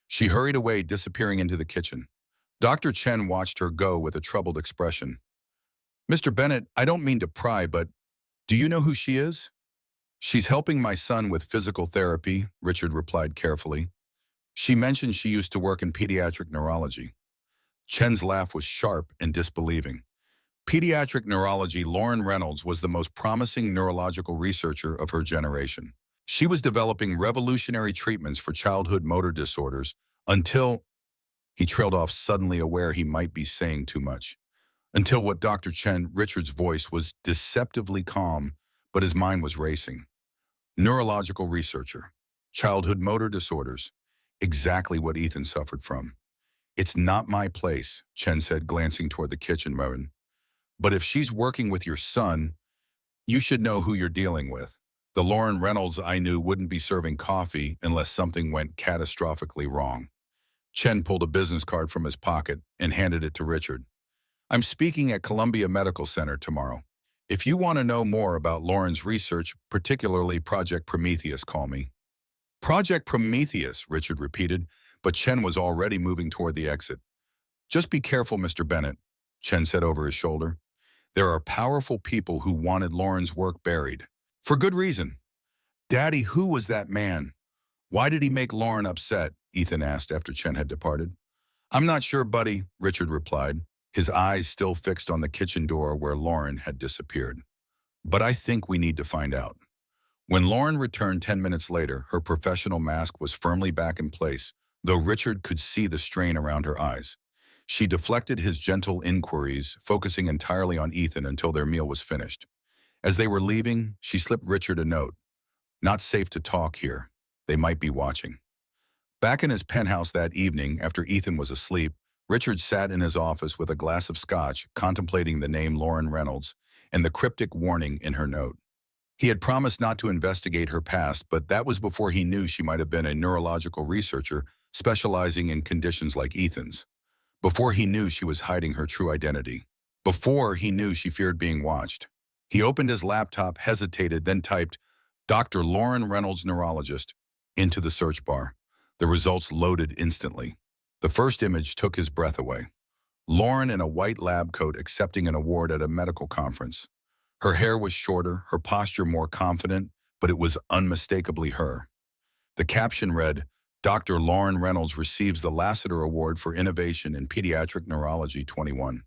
She hurried away, disappearing into the kitchen. Dr. Chen watched her go with a troubled expression. "Mr. Bennett, I don't mean to pry, but do you know who she is?" "She's helping my son with physical therapy," Richard replied carefully. "She mentioned she used to work in pediatric neurology." Chen's laugh was sharp and disbelieving. Pediatric neurology. Lauren Reynolds was the most promising neurological researcher of her generation. She was developing revolutionary treatments for childhood motor disorders until he trailed off, suddenly aware he might be saying too much. Until what Dr. Chen, Richard's voice was deceptively calm, but his mind was racing. Neurological researcher. Childhood motor disorders. Exactly what Ethan suffered from. It's not my place, Chen said, glancing toward the kitchen oven. But if she's working with your son, you should know who you're dealing with. The Lauren Reynolds I knew wouldn't be serving coffee unless something went catastrophically wrong. Chen pulled a business card from his pocket and handed it to Richard. I'm speaking at Columbia Medical Center tomorrow. If you want to know more about Lauren's research, particularly Project Prometheus, call me. Project Prometheus, Richard repeated, but Chen was already moving toward the exit. Just be careful, Mr. Bennett, Chen said over his shoulder. There are powerful people who wanted Lauren's work buried. For good reason. Daddy, who was that man? Why did he make Lauren upset? Ethan asked after Chen had departed. I'm not sure, buddy, Richard replied, his eyes still fixed on the kitchen door where Lauren had disappeared. But I think we need to find out. When Lauren returned 10 minutes later, her professional mask was firmly back in place, though Richard could see the strain around her eyes. She deflected his gentle inquiries, focusing entirely on Ethan until their meal was finished. As they were leaving, she slipped Richard a note. Not safe to talk here. They might be watching. Back in his penthouse that evening, after Ethan was asleep, Richard sat in his office with a glass of scotch, contemplating the name Lauren Reynolds and the cryptic warning in her note. He had promised not to investigate her past, but that was before he knew she might have been a neurological researcher specializing in conditions like Ethan's. Before he knew she was hiding her true identity. Before he knew she feared being watched. He opened his laptop, hesitated, then typed, Dr. Lauren Reynolds, neurologist, into the search bar. The results loaded instantly. The first image took his breath away. Lauren in a white lab coat accepting an award at a medical conference. Her hair was shorter, her posture more confident, but it was unmistakably her. The caption read, Dr. Lauren Reynolds receives the Lassiter Award for Innovation in Pediatric Neurology 21.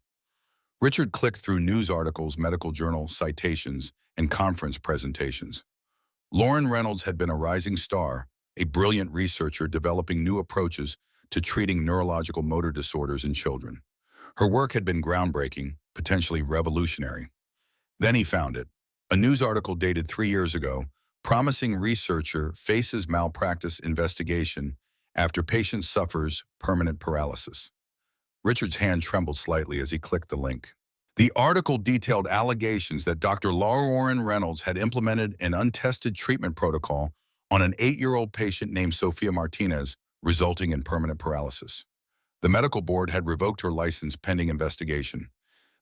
Richard clicked through news articles, medical journal citations, and conference presentations. Lauren Reynolds had been a rising star, a brilliant researcher developing new approaches to treating neurological motor disorders in children. Her work had been groundbreaking, potentially revolutionary. Then he found it. A news article dated 3 years ago, promising researcher faces malpractice investigation after patient suffers permanent paralysis. Richard's hand trembled slightly as he clicked the link. The article detailed allegations that Dr. Lauren Reynolds had implemented an untested treatment protocol on an 8-year-old patient named Sophia Martinez, resulting in permanent paralysis. The medical board had revoked her license pending investigation.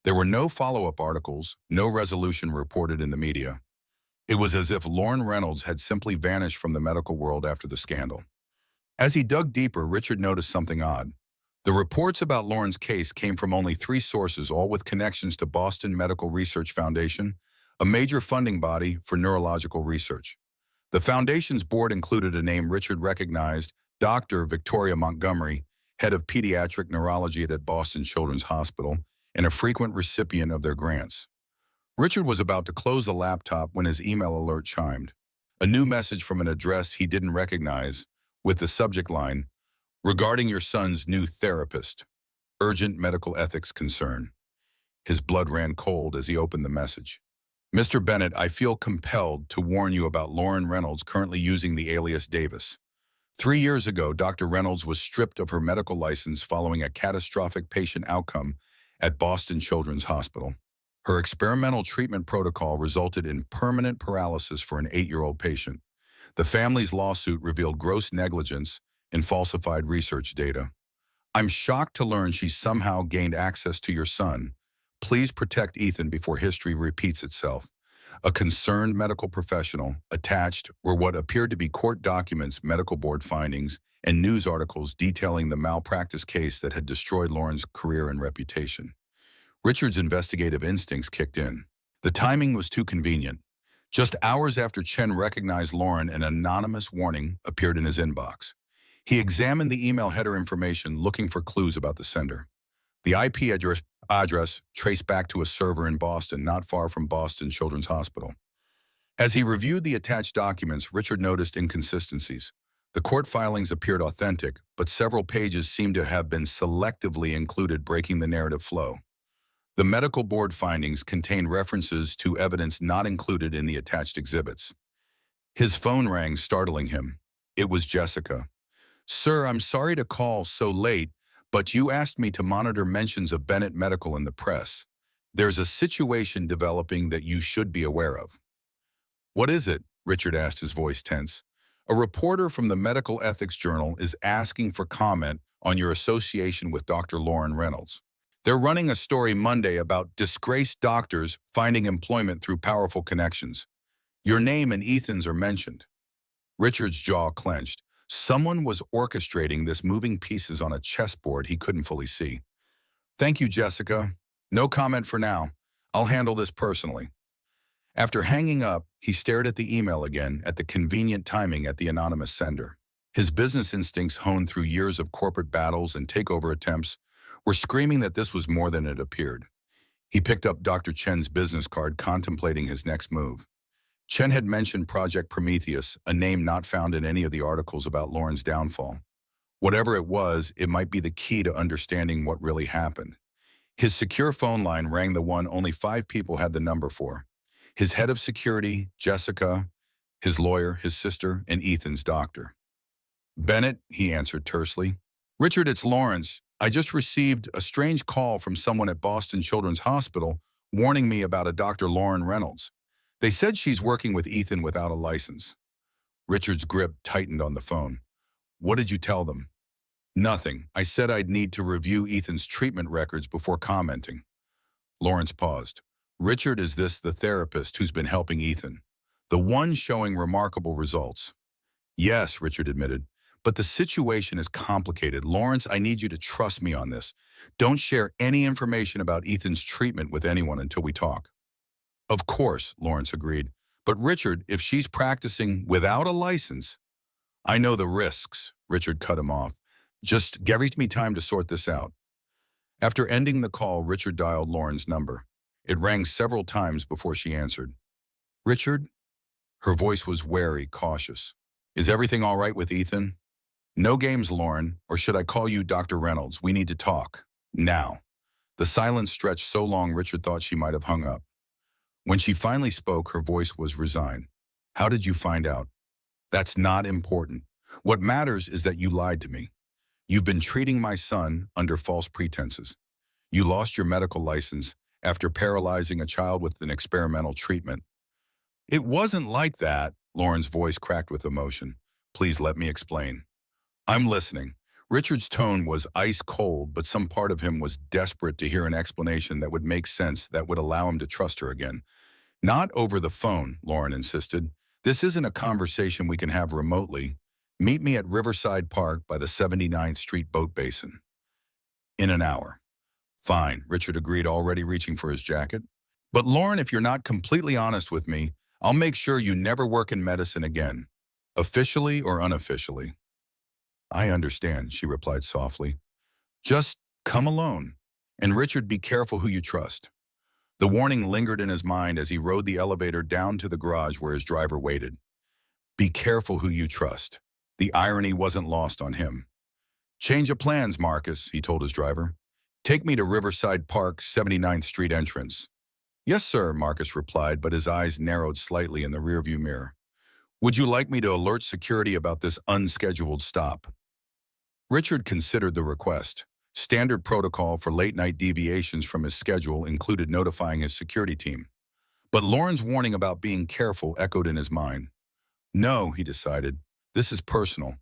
There were no follow-up articles, no resolution reported in the media. It was as if Lauren Reynolds had simply vanished from the medical world after the scandal. As he dug deeper, Richard noticed something odd. The reports about Lauren's case came from only 3 sources, all with connections to Boston Medical Research Foundation, a major funding body for neurological research. The foundation's board included a name Richard recognized, Dr. Victoria Montgomery, head of pediatric neurology at Boston Children's Hospital, and a frequent recipient of their grants. Richard was about to close the laptop when his email alert chimed. A new message from an address he didn't recognize, with the subject line, regarding your son's new therapist, urgent medical ethics concern. His blood ran cold as he opened the message. Mr. Bennett, I feel compelled to warn you about Lauren Reynolds currently using the alias Davis. 3 years ago, Dr. Reynolds was stripped of her medical license following a catastrophic patient outcome at Boston Children's Hospital. Her experimental treatment protocol resulted in permanent paralysis for an 8-year-old patient. The family's lawsuit revealed gross negligence and falsified research data. I'm shocked to learn she somehow gained access to your son. Please protect Ethan before history repeats itself. A concerned medical professional. Attached were what appeared to be court documents, medical board findings, and news articles detailing the malpractice case that had destroyed Lauren's career and reputation. Richard's investigative instincts kicked in. The timing was too convenient. Just hours after Chen recognized Lauren, an anonymous warning appeared in his inbox. He examined the email header information, looking for clues about the sender. The IP address traced back to a server in Boston, not far from Boston Children's Hospital. As he reviewed the attached documents, Richard noticed inconsistencies. The court filings appeared authentic, but several pages seemed to have been selectively included, breaking the narrative flow. The medical board findings contained references to evidence not included in the attached exhibits. His phone rang, startling him. It was Jessica. "Sir, I'm sorry to call so late, but you asked me to monitor mentions of Bennett Medical in the press. There's a situation developing that you should be aware of." "What is it?" Richard asked, his voice tense. "A reporter from the Medical Ethics Journal is asking for comment on your association with Dr. Lauren Reynolds. They're running a story Monday about disgraced doctors finding employment through powerful connections. Your name and Ethan's are mentioned." Richard's jaw clenched. Someone was orchestrating this, moving pieces on a chessboard he couldn't fully see. "Thank you, Jessica. No comment for now. I'll handle this personally." After hanging up, he stared at the email again, at the convenient timing at the anonymous sender. His business instincts, honed through years of corporate battles and takeover attempts, were screaming that this was more than it appeared. He picked up Dr. Chen's business card, contemplating his next move. Chen had mentioned Project Prometheus, a name not found in any of the articles about Lauren's downfall. Whatever it was, it might be the key to understanding what really happened. His secure phone line rang, the one only 5 people had the number for. His head of security, Jessica, his lawyer, his sister, and Ethan's doctor. "Bennett," he answered tersely. "Richard, it's Lawrence. I just received a strange call from someone at Boston Children's Hospital warning me about a Dr. Lauren Reynolds. They said she's working with Ethan without a license." Richard's grip tightened on the phone. "What did you tell them?" "Nothing. I said I'd need to review Ethan's treatment records before commenting." Lawrence paused. "Richard, is this the therapist who's been helping Ethan? The one showing remarkable results?" "Yes," Richard admitted. "But the situation is complicated. Lawrence, I need you to trust me on this. Don't share any information about Ethan's treatment with anyone until we talk." "Of course," Lawrence agreed. "But Richard, if she's practicing without a license—" "I know the risks," Richard cut him off. "Just give me time to sort this out." After ending the call, Richard dialed Lauren's number. It rang several times before she answered. "Richard?" Her voice was wary, cautious. "Is everything all right with Ethan?" "No games, Lauren. Or should I call you Dr. Reynolds? We need to talk. Now." The silence stretched so long Richard thought she might have hung up. When she finally spoke, her voice was resigned. "How did you find out?" "That's not important. What matters is that you lied to me. You've been treating my son under false pretenses. You lost your medical license after paralyzing a child with an experimental treatment." "It wasn't like that." Lauren's voice cracked with emotion. "Please let me explain." "I'm listening." Richard's tone was ice cold, but some part of him was desperate to hear an explanation that would make sense, that would allow him to trust her again. "Not over the phone," Lauren insisted. "This isn't a conversation we can have remotely. Meet me at Riverside Park by the 79th Street boat basin." "In an hour." "Fine," Richard agreed, already reaching for his jacket. "But Lauren, if you're not completely honest with me, I'll make sure you never work in medicine again. Officially or unofficially." "I understand," she replied softly. "Just come alone. And Richard, be careful who you trust." The warning lingered in his mind as he rode the elevator down to the garage where his driver waited. Be careful who you trust. The irony wasn't lost on him. "Change of plans, Marcus," he told his driver. "Take me to Riverside Park, 79th Street entrance." "Yes, sir," Marcus replied, but his eyes narrowed slightly in the rearview mirror. "Would you like me to alert security about this unscheduled stop?" Richard considered the request. Standard protocol for late-night deviations from his schedule included notifying his security team. But Lauren's warning about being careful echoed in his mind. "No," he decided. "This is personal.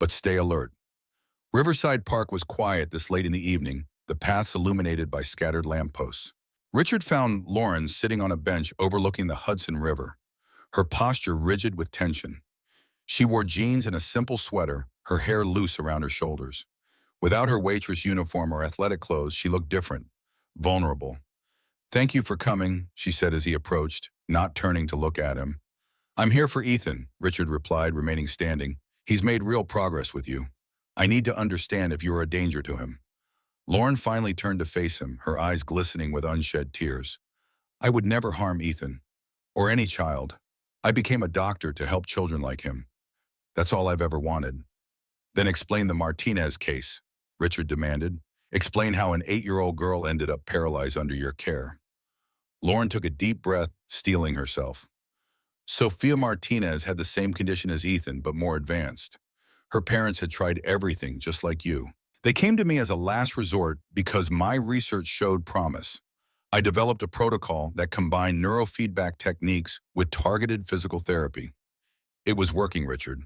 But stay alert." Riverside Park was quiet this late in the evening, the paths illuminated by scattered lampposts. Richard found Lauren sitting on a bench overlooking the Hudson River, her posture rigid with tension. She wore jeans and a simple sweater, her hair loose around her shoulders. Without her waitress uniform or athletic clothes, she looked different, vulnerable. "Thank you for coming," she said as he approached, not turning to look at him. "I'm here for Ethan," Richard replied, remaining standing. "He's made real progress with you. I need to understand if you're a danger to him." Lauren finally turned to face him, her eyes glistening with unshed tears. I would never harm Ethan, or any child. I became a doctor to help children like him. That's all I've ever wanted. Then explain the Martinez case, Richard demanded. Explain how an 8-year-old girl ended up paralyzed under your care. Lauren took a deep breath, steeling herself. Sophia Martinez had the same condition as Ethan, but more advanced. Her parents had tried everything, just like you. They came to me as a last resort because my research showed promise. I developed a protocol that combined neurofeedback techniques with targeted physical therapy. It was working, Richard.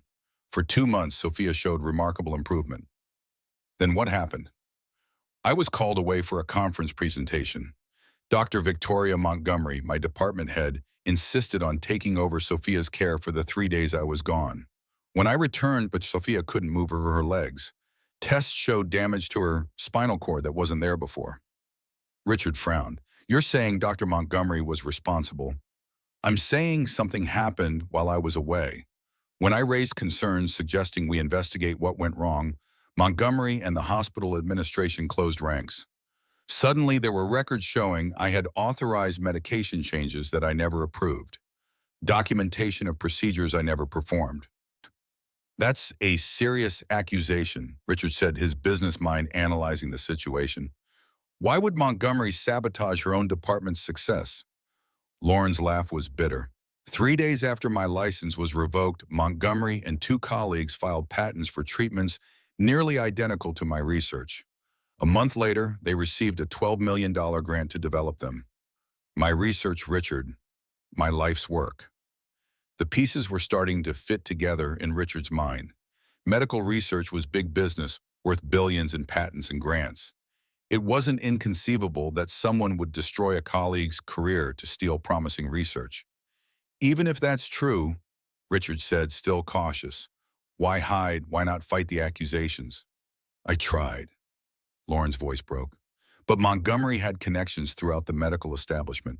For 2 months, Sophia showed remarkable improvement. Then what happened? I was called away for a conference presentation. Dr. Victoria Montgomery, my department head, insisted on taking over Sophia's care for the 3 days I was gone. When I returned, but Sophia couldn't move her legs. Tests showed damage to her spinal cord that wasn't there before. Richard frowned. You're saying Dr. Montgomery was responsible. I'm saying something happened while I was away. When I raised concerns suggesting we investigate what went wrong, Montgomery and the hospital administration closed ranks. Suddenly, there were records showing I had authorized medication changes that I never approved, documentation of procedures I never performed. That's a serious accusation, Richard said, his business mind analyzing the situation. Why would Montgomery sabotage her own department's success? Lauren's laugh was bitter. 3 days after my license was revoked, Montgomery and 2 colleagues filed patents for treatments nearly identical to my research. A month later, they received a $12 million grant to develop them. My research, Richard, my life's work. The pieces were starting to fit together in Richard's mind. Medical research was big business, worth billions in patents and grants. It wasn't inconceivable that someone would destroy a colleague's career to steal promising research. Even if that's true, Richard said, still cautious. Why hide? Why not fight the accusations? I tried. Lauren's voice broke. But Montgomery had connections throughout the medical establishment.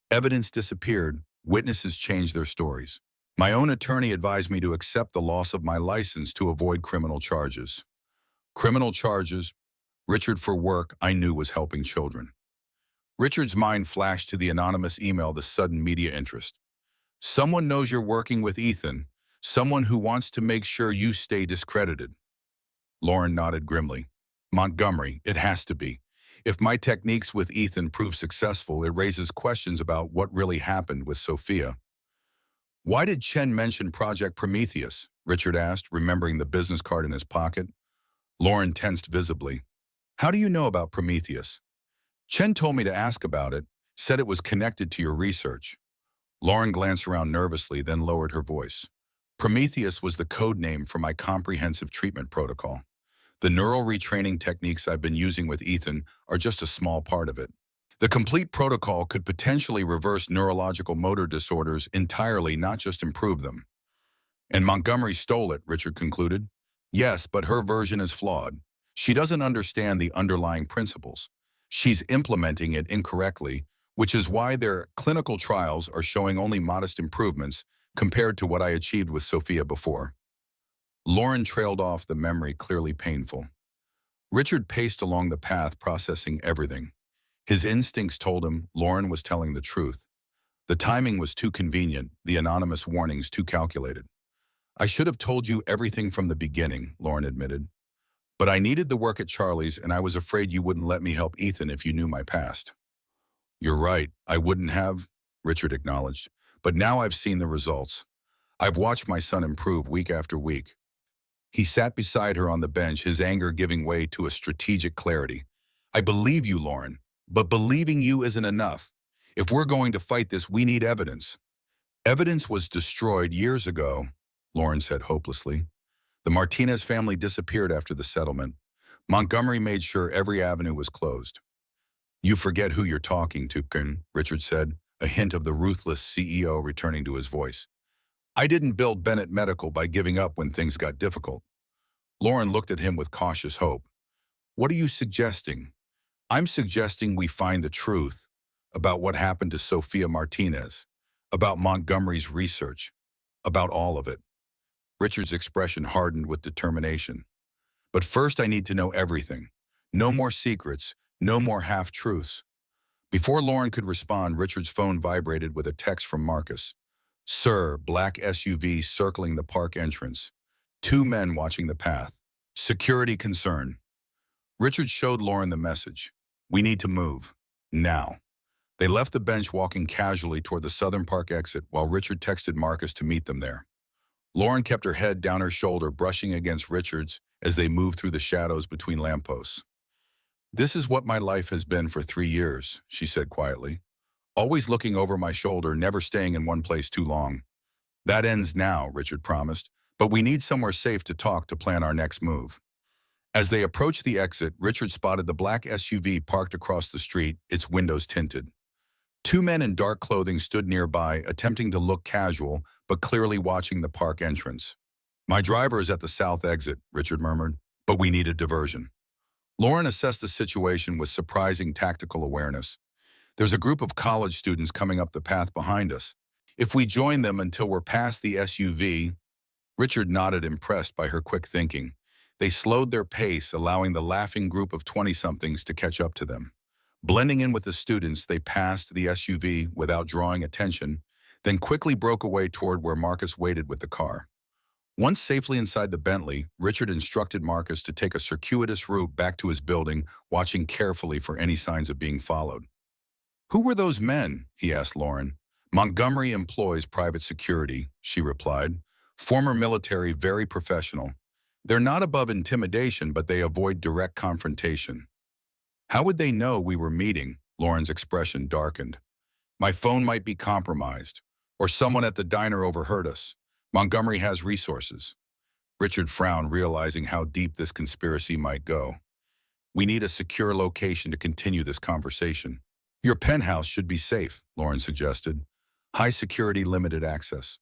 Evidence disappeared. Witnesses changed their stories. My own attorney advised me to accept the loss of my license to avoid criminal charges. Criminal charges, Richard for work I knew was helping children. Richard's mind flashed to the anonymous email, the sudden media interest. Someone knows you're working with Ethan, someone who wants to make sure you stay discredited. Lauren nodded grimly. Montgomery, it has to be. If my techniques with Ethan prove successful, it raises questions about what really happened with Sophia. Why did Chen mention Project Prometheus? Richard asked, remembering the business card in his pocket. Lauren tensed visibly. How do you know about Prometheus? Chen told me to ask about it, said it was connected to your research. Lauren glanced around nervously, then lowered her voice. Prometheus was the code name for my comprehensive treatment protocol. The neural retraining techniques I've been using with Ethan are just a small part of it. The complete protocol could potentially reverse neurological motor disorders entirely, not just improve them. And Montgomery stole it, Richard concluded. Yes, but her version is flawed. She doesn't understand the underlying principles. She's implementing it incorrectly, which is why their clinical trials are showing only modest improvements compared to what I achieved with Sophia before. Lauren trailed off, the memory clearly painful. Richard paced along the path, processing everything. His instincts told him Lauren was telling the truth. The timing was too convenient, the anonymous warnings too calculated. I should have told you everything from the beginning, Lauren admitted. But I needed the work at Charlie's, and I was afraid you wouldn't let me help Ethan if you knew my past. You're right, I wouldn't have, Richard acknowledged. But now I've seen the results. I've watched my son improve week after week. He sat beside her on the bench, his anger giving way to a strategic clarity. I believe you, Lauren, but believing you isn't enough. If we're going to fight this, we need evidence. Evidence was destroyed years ago, Lauren said hopelessly. The Martinez family disappeared after the settlement. Montgomery made sure every avenue was closed. You forget who you're talking to, Richard said, a hint of the ruthless CEO returning to his voice. I didn't build Bennett Medical by giving up when things got difficult. Lauren looked at him with cautious hope. What are you suggesting? I'm suggesting we find the truth about what happened to Sophia Martinez, about Montgomery's research, about all of it. Richard's expression hardened with determination. But first I need to know everything. No more secrets, no more half-truths. Before Lauren could respond, Richard's phone vibrated with a text from Marcus. Sir, black SUV circling the park entrance. Two men watching the path. Security concern. Richard showed Lauren the message. We need to move. Now. They left the bench walking casually toward the Southern Park exit while Richard texted Marcus to meet them there. Lauren kept her head down her shoulder, brushing against Richard's as they moved through the shadows between lampposts. This is what my life has been for 3 years, she said quietly. Always looking over my shoulder, never staying in one place too long. That ends now, Richard promised, but we need somewhere safe to talk to plan our next move. As they approached the exit, Richard spotted the black SUV parked across the street, its windows tinted. Two men in dark clothing stood nearby, attempting to look casual, but clearly watching the park entrance. My driver is at the south exit, Richard murmured, but we need a diversion. Lauren assessed the situation with surprising tactical awareness. There's a group of college students coming up the path behind us. If we join them until we're past the SUV, Richard nodded, impressed by her quick thinking. They slowed their pace, allowing the laughing group of 20-somethings to catch up to them. Blending in with the students, they passed the SUV without drawing attention, then quickly broke away toward where Marcus waited with the car. Once safely inside the Bentley, Richard instructed Marcus to take a circuitous route back to his building, watching carefully for any signs of being followed. Who were those men? He asked Lauren. Montgomery employs private security, she replied. Former military, very professional. They're not above intimidation, but they avoid direct confrontation. How would they know we were meeting? Lauren's expression darkened. My phone might be compromised, or someone at the diner overheard us. Montgomery has resources. Richard frowned, realizing how deep this conspiracy might go. We need a secure location to continue this conversation. Your penthouse should be safe, Lauren suggested. High security, limited access.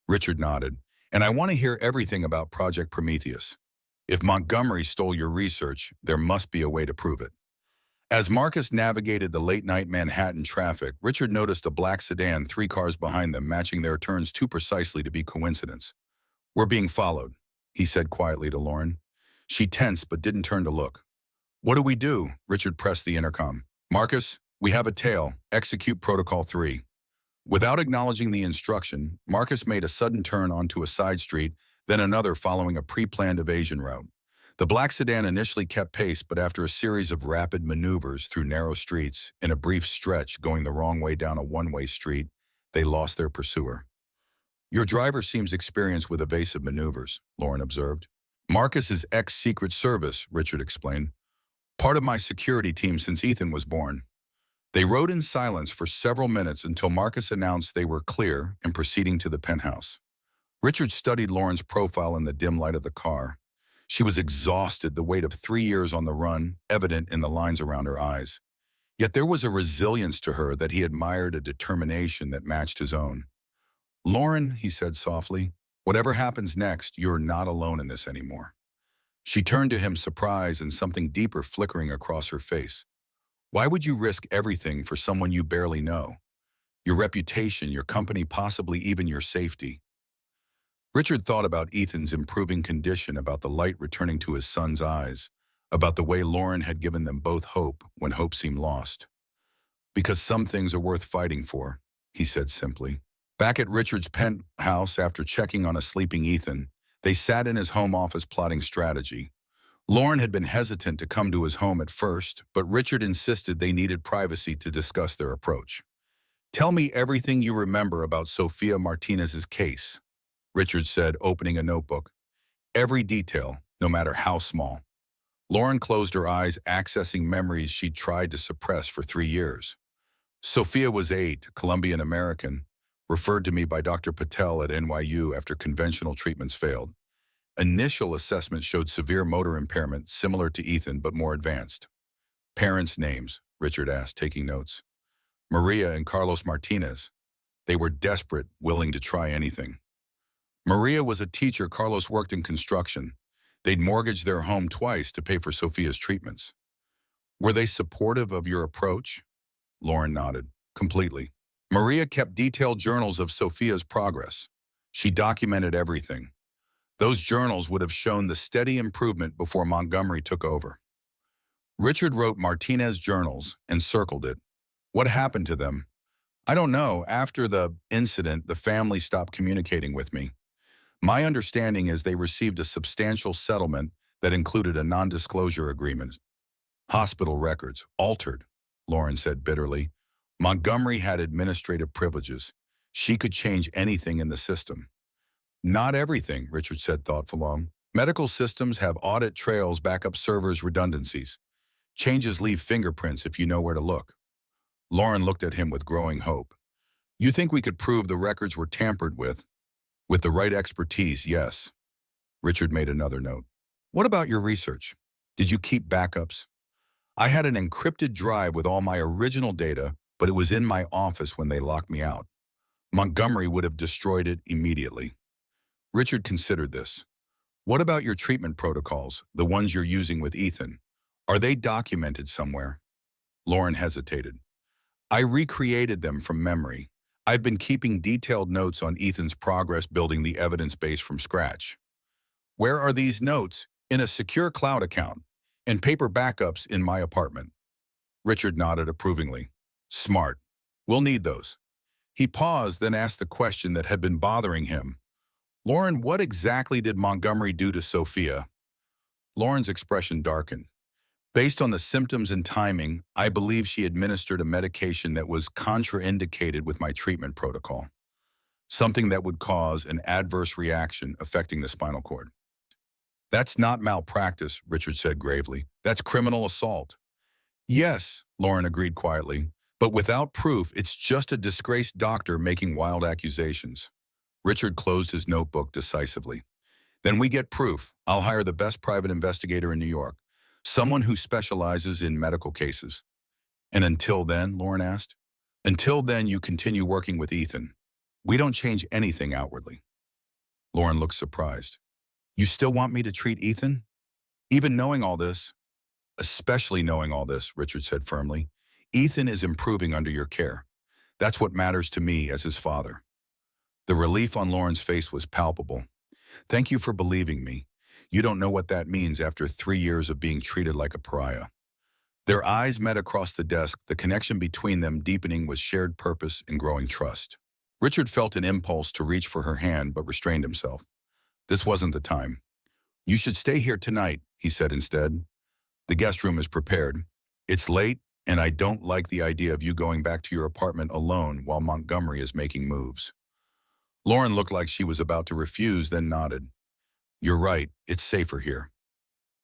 Richard nodded. And I want to hear everything about Project Prometheus. If Montgomery stole your research, there must be a way to prove it. As Marcus navigated the late-night Manhattan traffic, Richard noticed a black sedan 3 cars behind them, matching their turns too precisely to be coincidence. We're being followed, he said quietly to Lauren. She tensed but didn't turn to look. What do we do? Richard pressed the intercom. Marcus, we have a tail. Execute Protocol 3. Without acknowledging the instruction, Marcus made a sudden turn onto a side street, then another following a pre-planned evasion route. The black sedan initially kept pace, but after a series of rapid maneuvers through narrow streets, in a brief stretch going the wrong way down a one-way street, they lost their pursuer. Your driver seems experienced with evasive maneuvers, Lauren observed. Marcus is ex-Secret Service, Richard explained. Part of my security team since Ethan was born. They rode in silence for several minutes until Marcus announced they were clear and proceeding to the penthouse. Richard studied Lauren's profile in the dim light of the car. She was exhausted, the weight of 3 years on the run, evident in the lines around her eyes. Yet there was a resilience to her that he admired, a determination that matched his own. Lauren, he said softly, whatever happens next, you're not alone in this anymore. She turned to him, surprise and something deeper flickering across her face. Why would you risk everything for someone you barely know? Your reputation, your company, possibly even your safety. Richard thought about Ethan's improving condition, about the light returning to his son's eyes, about the way Lauren had given them both hope when hope seemed lost. Because some things are worth fighting for, he said simply. Back at Richard's penthouse, after checking on a sleeping Ethan, they sat in his home office plotting strategy. Lauren had been hesitant to come to his home at first, but Richard insisted they needed privacy to discuss their approach. Tell me everything you remember about Sofia Martinez's case, Richard said, opening a notebook. Every detail, no matter how small. Lauren closed her eyes, accessing memories she'd tried to suppress for 3 years. Sophia was 8, Colombian American, referred to me by Dr. Patel at NYU after conventional treatments failed. Initial assessment showed severe motor impairment, similar to Ethan, but more advanced. Parents' names, Richard asked, taking notes. Maria and Carlos Martinez. They were desperate, willing to try anything. Maria was a teacher, Carlos worked in construction. They'd mortgaged their home twice to pay for Sophia's treatments. Were they supportive of your approach? Lauren nodded. Completely. Maria kept detailed journals of Sophia's progress. She documented everything. Those journals would have shown the steady improvement before Montgomery took over. Richard wrote Martinez journals and circled it. What happened to them? I don't know. After the incident, the family stopped communicating with me. My understanding is they received a substantial settlement that included a non-disclosure agreement. Hospital records, altered, Lauren said bitterly. Montgomery had administrative privileges. She could change anything in the system. Not everything, Richard said thoughtfully. Medical systems have audit trails, backup servers, redundancies. Changes leave fingerprints if you know where to look. Lauren looked at him with growing hope. You think we could prove the records were tampered with? With the right expertise, yes. Richard made another note. What about your research? Did you keep backups? I had an encrypted drive with all my original data, but it was in my office when they locked me out. Montgomery would have destroyed it immediately. Richard considered this. What about your treatment protocols, the ones you're using with Ethan? Are they documented somewhere? Lauren hesitated. I recreated them from memory. I've been keeping detailed notes on Ethan's progress building the evidence base from scratch. Where are these notes? In a secure cloud account, and paper backups in my apartment. Richard nodded approvingly. Smart. We'll need those. He paused, then asked the question that had been bothering him. Lauren, what exactly did Montgomery do to Sophia? Lauren's expression darkened. Based on the symptoms and timing, I believe she administered a medication that was contraindicated with my treatment protocol. Something that would cause an adverse reaction affecting the spinal cord. That's not malpractice, Richard said gravely. That's criminal assault. Yes, Lauren agreed quietly, but without proof, it's just a disgraced doctor making wild accusations. Richard closed his notebook decisively. Then we get proof. I'll hire the best private investigator in New York, someone who specializes in medical cases. And until then, Lauren asked? Until then, you continue working with Ethan. We don't change anything outwardly. Lauren looked surprised. You still want me to treat Ethan? Even knowing all this? Especially knowing all this, Richard said firmly. Ethan is improving under your care. That's what matters to me as his father. The relief on Lauren's face was palpable. Thank you for believing me. You don't know what that means after 3 years of being treated like a pariah. Their eyes met across the desk, the connection between them deepening with shared purpose and growing trust. Richard felt an impulse to reach for her hand but restrained himself. This wasn't the time. You should stay here tonight, he said instead. The guest room is prepared. It's late, and I don't like the idea of you going back to your apartment alone while Montgomery is making moves. Lauren looked like she was about to refuse, then nodded. You're right, it's safer here.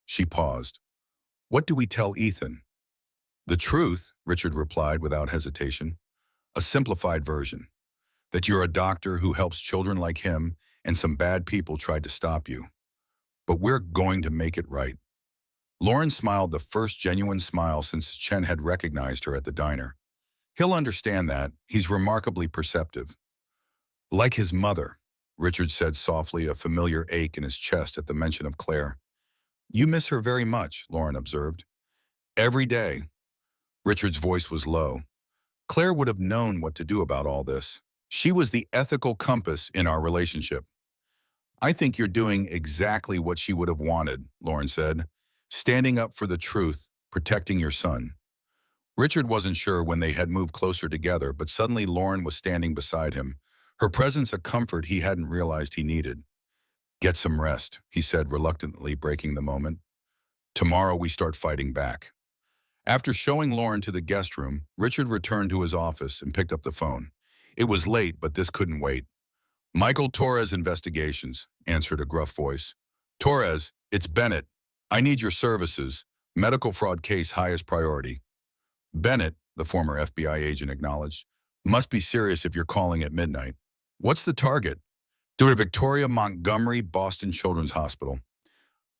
She paused. What do we tell Ethan? The truth, Richard replied without hesitation. A simplified version. That you're a doctor who helps children like him and some bad people tried to stop you. But we're going to make it right. Lauren smiled, the first genuine smile since Chen had recognized her at the diner. He'll understand that. He's remarkably perceptive. Like his mother, Richard said softly, a familiar ache in his chest at the mention of Claire. You miss her very much, Lauren observed. Every day. Richard's voice was low. Claire would have known what to do about all this. She was the ethical compass in our relationship. I think you're doing exactly what she would have wanted, Lauren said. Standing up for the truth, protecting your son. Richard wasn't sure when they had moved closer together, but suddenly Lauren was standing beside him, her presence a comfort he hadn't realized he needed. Get some rest, he said, reluctantly breaking the moment. Tomorrow we start fighting back. After showing Lauren to the guest room, Richard returned to his office and picked up the phone. It was late, but this couldn't wait. Michael Torres Investigations, answered a gruff voice. Torres, it's Bennett. I need your services. Medical fraud case highest priority. Bennett, the former FBI agent acknowledged, must be serious if you're calling at midnight. What's the target? Dr. Victoria Montgomery, Boston Children's Hospital.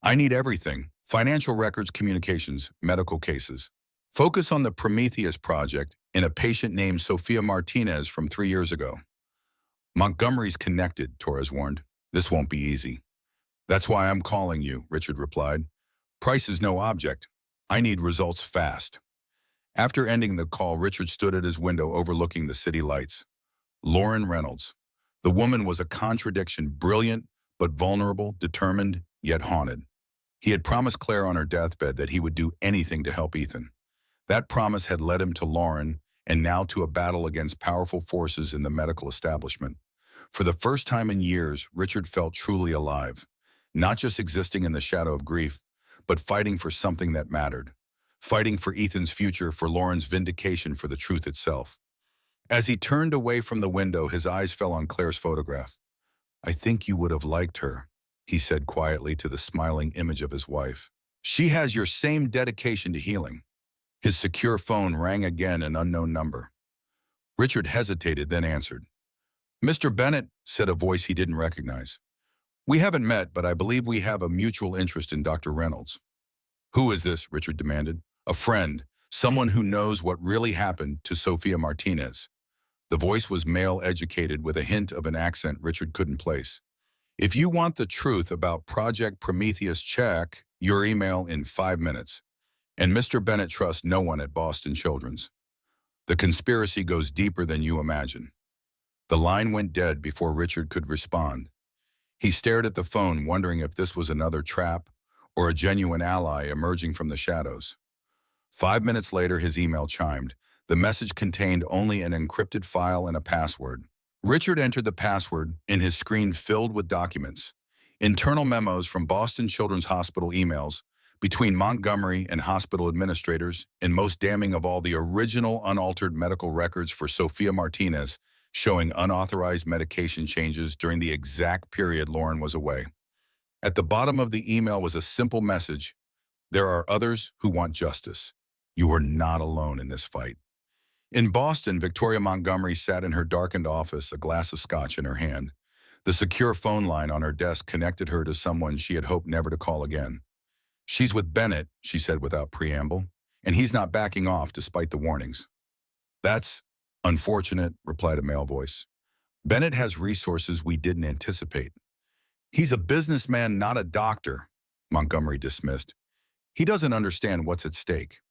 I need everything. Financial records, communications, medical cases. Focus on the Prometheus project in a patient named Sophia Martinez from 3 years ago. Montgomery's connected, Torres warned. This won't be easy. That's why I'm calling you, Richard replied. Price is no object. I need results fast. After ending the call, Richard stood at his window overlooking the city lights. Lauren Reynolds. The woman was a contradiction, brilliant but vulnerable, determined yet haunted. He had promised Claire on her deathbed that he would do anything to help Ethan. That promise had led him to Lauren and now to a battle against powerful forces in the medical establishment. For the first time in years, Richard felt truly alive, not just existing in the shadow of grief, but fighting for something that mattered. Fighting for Ethan's future, for Lauren's vindication, for the truth itself. As he turned away from the window, his eyes fell on Claire's photograph. "I think you would have liked her," he said quietly to the smiling image of his wife. "She has your same dedication to healing." His secure phone rang again, an unknown number. Richard hesitated, then answered. "Mr. Bennett," said a voice he didn't recognize. "We haven't met, but I believe we have a mutual interest in Dr. Reynolds." "Who is this?" Richard demanded. "A friend, someone who knows what really happened to Sofia Martinez." The voice was male-educated with a hint of an accent Richard couldn't place. "If you want the truth about Project Prometheus, check your email in 5 minutes. And Mr. Bennett trusts no one at Boston Children's. The conspiracy goes deeper than you imagine." The line went dead before Richard could respond. He stared at the phone, wondering if this was another trap or a genuine ally emerging from the shadows. 5 minutes later, his email chimed. The message contained only an encrypted file and a password. Richard entered the password, and his screen filled with documents. Internal memos from Boston Children's Hospital, emails between Montgomery and hospital administrators, and most damning of all, the original unaltered medical records for Sofia Martinez, showing unauthorized medication changes during the exact period Lauren was away. At the bottom of the email was a simple message: "There are others who want justice. You are not alone in this fight." In Boston, Victoria Montgomery sat in her darkened office, a glass of scotch in her hand. The secure phone line on her desk connected her to someone she had hoped never to call again. "She's with Bennett," she said without preamble, "and he's not backing off despite the warnings." "That's unfortunate," replied a male voice. "Bennett has resources we didn't anticipate." "He's a businessman, not a doctor," Montgomery dismissed. "He doesn't understand what's at stake.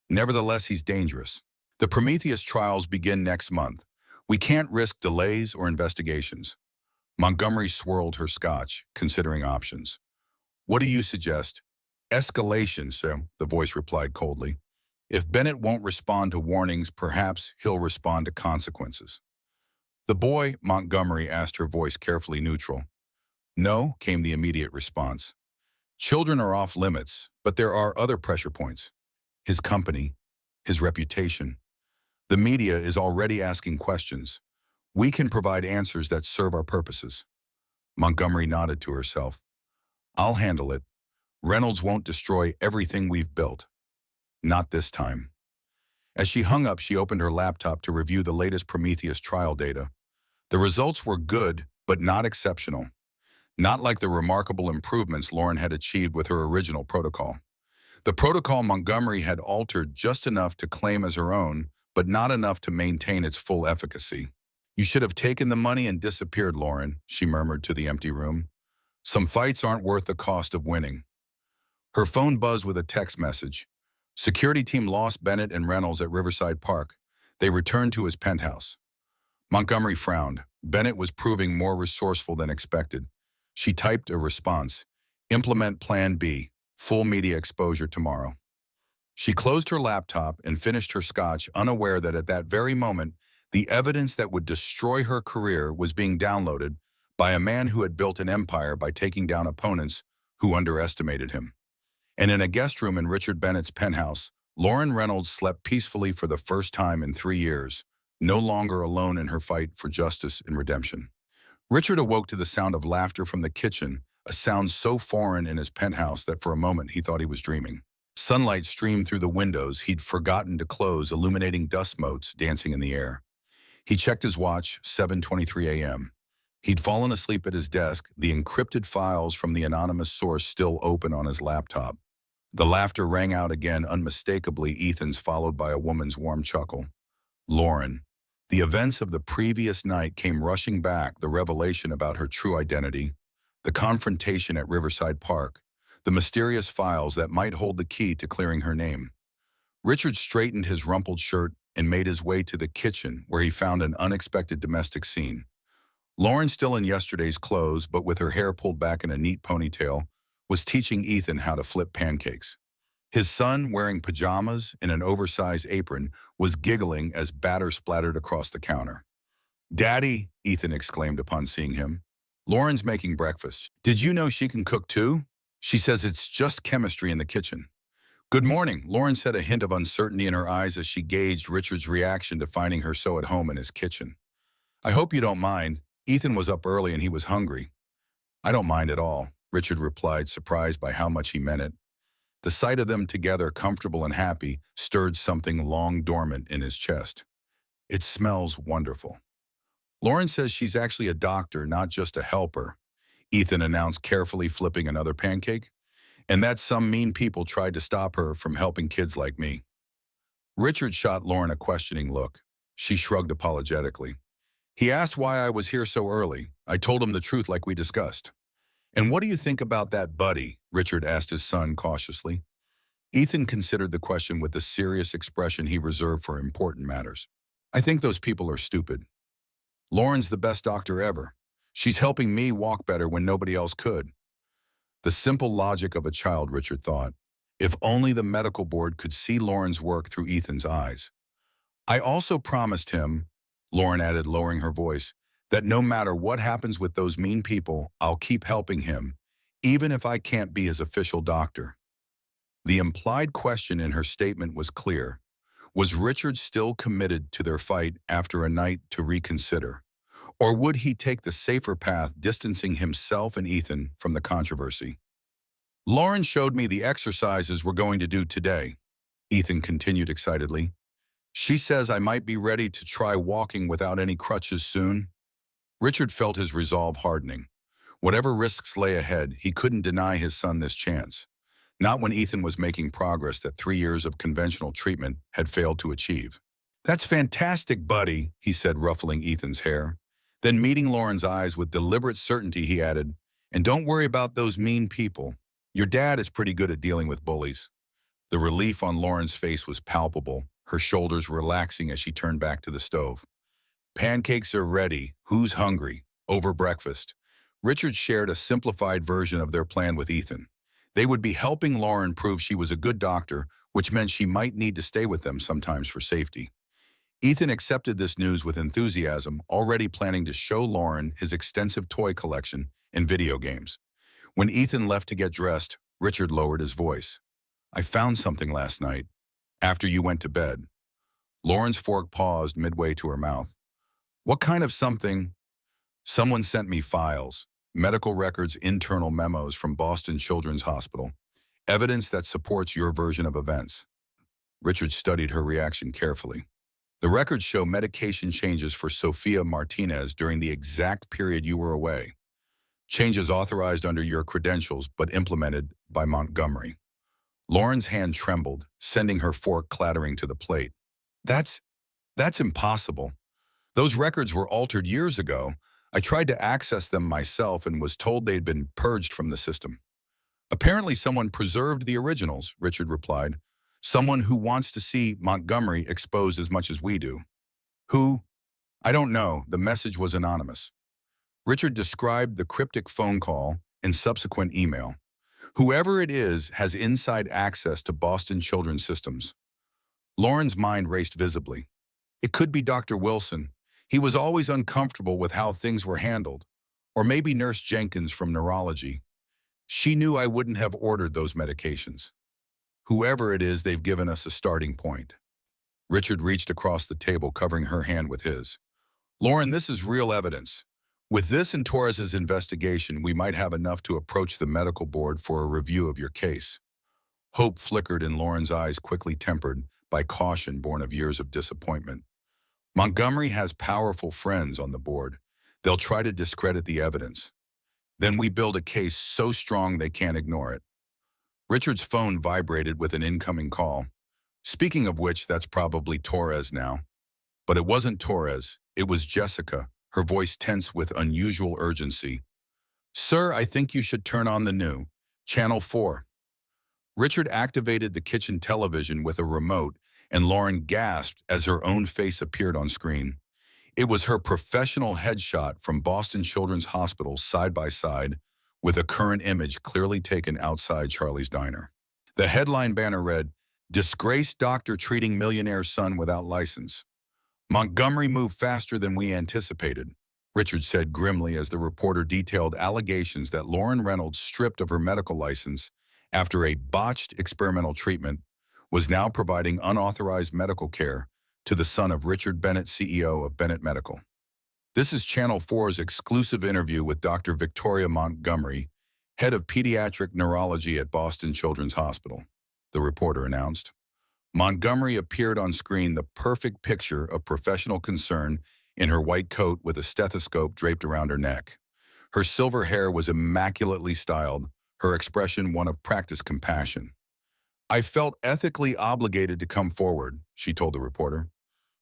Nevertheless, he's dangerous. The Prometheus trials begin next month. We can't risk delays or investigations." Montgomery swirled her scotch, considering options. "What do you suggest?" "Escalation, sir," the voice replied coldly. "If Bennett won't respond to warnings, perhaps he'll respond to consequences." "The boy?" Montgomery asked, her voice carefully neutral. "No," came the immediate response. "Children are off limits, but there are other pressure points. His company, his reputation. The media is already asking questions. We can provide answers that serve our purposes." Montgomery nodded to herself. "I'll handle it. Reynolds won't destroy everything we've built. Not this time." As she hung up, she opened her laptop to review the latest Prometheus trial data. The results were good, but not exceptional. Not like the remarkable improvements Lauren had achieved with her original protocol. The protocol Montgomery had altered just enough to claim as her own, but not enough to maintain its full efficacy. "You should have taken the money and disappeared, Lauren," she murmured to the empty room. "Some fights aren't worth the cost of winning." Her phone buzzed with a text message. "Security team lost Bennett and Reynolds at Riverside Park. They returned to his penthouse." Montgomery frowned. Bennett was proving more resourceful than expected. She typed a response. "Implement Plan B. Full media exposure tomorrow." She closed her laptop and finished her scotch, unaware that at that very moment, the evidence that would destroy her career was being downloaded by a man who had built an empire by taking down opponents who underestimated him. And in a guest room in Richard Bennett's penthouse, Lauren Reynolds slept peacefully for the first time in 3 years, no longer alone in her fight for justice and redemption. Richard awoke to the sound of laughter from the kitchen, a sound so foreign in his penthouse that for a moment he thought he was dreaming. Sunlight streamed through the windows he'd forgotten to close, illuminating dust motes dancing in the air. He checked his watch, 7:23 a.m. He'd fallen asleep at his desk, the encrypted files from the anonymous source still open on his laptop. The laughter rang out again, unmistakably Ethan's, followed by a woman's warm chuckle. Lauren. The events of the previous night came rushing back, the revelation about her true identity, the confrontation at Riverside Park, the mysterious files that might hold the key to clearing her name. Richard straightened his rumpled shirt and made his way to the kitchen, where he found an unexpected domestic scene. Lauren, still in yesterday's clothes, but with her hair pulled back in a neat ponytail, was teaching Ethan how to flip pancakes. His son, wearing pajamas and an oversized apron, was giggling as batter splattered across the counter. "Daddy," Ethan exclaimed upon seeing him. "Lauren's making breakfast. Did you know she can cook too? She says it's just chemistry in the kitchen." "Good morning," Lauren said, a hint of uncertainty in her eyes as she gauged Richard's reaction to finding her so at home in his kitchen. "I hope you don't mind. Ethan was up early and he was hungry." "I don't mind at all," Richard replied, surprised by how much he meant it. The sight of them together, comfortable and happy, stirred something long dormant in his chest. "It smells wonderful." "Lauren says she's actually a doctor, not just a helper," Ethan announced, carefully flipping another pancake, "and that some mean people tried to stop her from helping kids like me." Richard shot Lauren a questioning look. She shrugged apologetically. "He asked why I was here so early. I told him the truth like we discussed." "And what do you think about that buddy?" Richard asked his son cautiously. Ethan considered the question with the serious expression he reserved for important matters. "I think those people are stupid. Lauren's the best doctor ever. She's helping me walk better when nobody else could." The simple logic of a child, Richard thought. If only the medical board could see Lauren's work through Ethan's eyes. "I also promised him," Lauren added, lowering her voice, "that no matter what happens with those mean people, I'll keep helping him, even if I can't be his official doctor." The implied question in her statement was clear. Was Richard still committed to their fight after a night to reconsider? Or would he take the safer path, distancing himself and Ethan from the controversy? "Lauren showed me the exercises we're going to do today," Ethan continued excitedly. "She says I might be ready to try walking without any crutches soon." Richard felt his resolve hardening. Whatever risks lay ahead, he couldn't deny his son this chance. Not when Ethan was making progress that 3 years of conventional treatment had failed to achieve. "That's fantastic, buddy," he said, ruffling Ethan's hair. Then, meeting Lauren's eyes with deliberate certainty, he added, "And don't worry about those mean people. Your dad is pretty good at dealing with bullies." The relief on Lauren's face was palpable, her shoulders relaxing as she turned back to the stove. "Pancakes are ready. Who's hungry?" Over breakfast, Richard shared a simplified version of their plan with Ethan. They would be helping Lauren prove she was a good doctor, which meant she might need to stay with them sometimes for safety. Ethan accepted this news with enthusiasm, already planning to show Lauren his extensive toy collection and video games. When Ethan left to get dressed, Richard lowered his voice. "I found something last night, after you went to bed." Lauren's fork paused midway to her mouth. "What kind of something?" "Someone sent me files, medical records, internal memos from Boston Children's Hospital, evidence that supports your version of events." Richard studied her reaction carefully. "The records show medication changes for Sophia Martinez during the exact period you were away. Changes authorized under your credentials but implemented by Montgomery." Lauren's hand trembled, sending her fork clattering to the plate. That's impossible. Those records were altered years ago. I tried to access them myself and was told they'd been purged from the system." "Apparently someone preserved the originals," Richard replied. "Someone who wants to see Montgomery exposed as much as we do." "Who?" "I don't know. The message was anonymous." Richard described the cryptic phone call and subsequent email. "Whoever it is has inside access to Boston Children's systems." Lauren's mind raced visibly. It could be Dr. Wilson. He was always uncomfortable with how things were handled. Or maybe Nurse Jenkins from neurology. She knew I wouldn't have ordered those medications. Whoever it is, they've given us a starting point. Richard reached across the table, covering her hand with his. "Lauren, this is real evidence. With this and Torres's investigation, we might have enough to approach the medical board for a review of your case." Hope flickered in Lauren's eyes, quickly tempered by caution born of years of disappointment. "Montgomery has powerful friends on the board. They'll try to discredit the evidence. Then we build a case so strong they can't ignore it." Richard's phone vibrated with an incoming call. "Speaking of which, that's probably Torres now." But it wasn't Torres. It was Jessica, her voice tense with unusual urgency. "Sir, I think you should turn on the new Channel 4. Richard activated the kitchen television with a remote, and Lauren gasped as her own face appeared on screen. It was her professional headshot from Boston Children's Hospital, side by side, with a current image clearly taken outside Charlie's diner. The headline banner read, "Disgraced doctor treating millionaire son without license. Montgomery moved faster than we anticipated," Richard said grimly as the reporter detailed allegations that Lauren Reynolds, stripped of her medical license after a botched experimental treatment, was now providing unauthorized medical care to the son of Richard Bennett, CEO of Bennett Medical. This is Channel 4's exclusive interview with Dr. Victoria Montgomery, head of pediatric neurology at Boston Children's Hospital, the reporter announced. Montgomery appeared on screen, the perfect picture of professional concern, in her white coat with a stethoscope draped around her neck. Her silver hair was immaculately styled, her expression one of practiced compassion. "I felt ethically obligated to come forward," she told the reporter.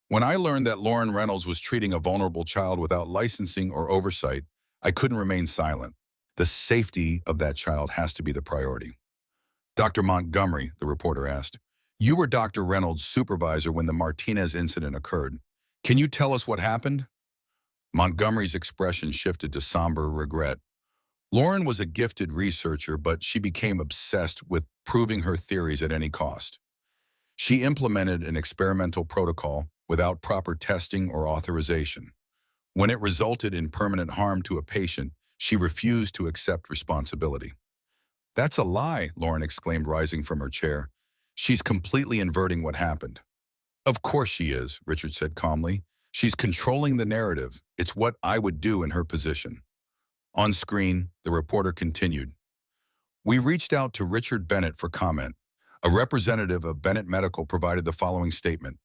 "When I learned that Lauren Reynolds was treating a vulnerable child without licensing or oversight, I couldn't remain silent. The safety of that child has to be the priority." "Dr. Montgomery," the reporter asked, "you were Dr. Reynolds' supervisor when the Martinez incident occurred. Can you tell us what happened?" Montgomery's expression shifted to somber regret. Lauren was a gifted researcher, but she became obsessed with proving her theories at any cost. She implemented an experimental protocol without proper testing or authorization. When it resulted in permanent harm to a patient, she refused to accept responsibility. "That's a lie," Lauren exclaimed, rising from her chair. "She's completely inverting what happened." "Of course she is," Richard said calmly. "She's controlling the narrative. It's what I would do in her position." On screen, the reporter continued. "We reached out to Richard Bennett for comment. A representative of Bennett Medical provided the following statement.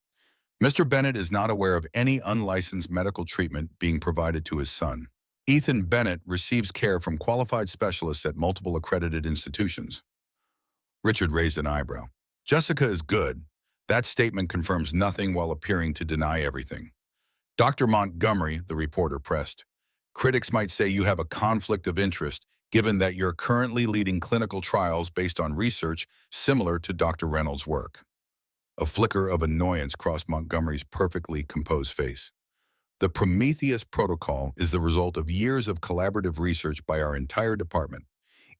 Mr. Bennett is not aware of any unlicensed medical treatment being provided to his son. Ethan Bennett receives care from qualified specialists at multiple accredited institutions." Richard raised an eyebrow. "Jessica is good. That statement confirms nothing while appearing to deny everything." "Dr. Montgomery," the reporter pressed, "critics might say you have a conflict of interest given that you're currently leading clinical trials based on research similar to Dr. Reynolds' work." A flicker of annoyance crossed Montgomery's perfectly composed face. "The Prometheus protocol is the result of years of collaborative research by our entire department.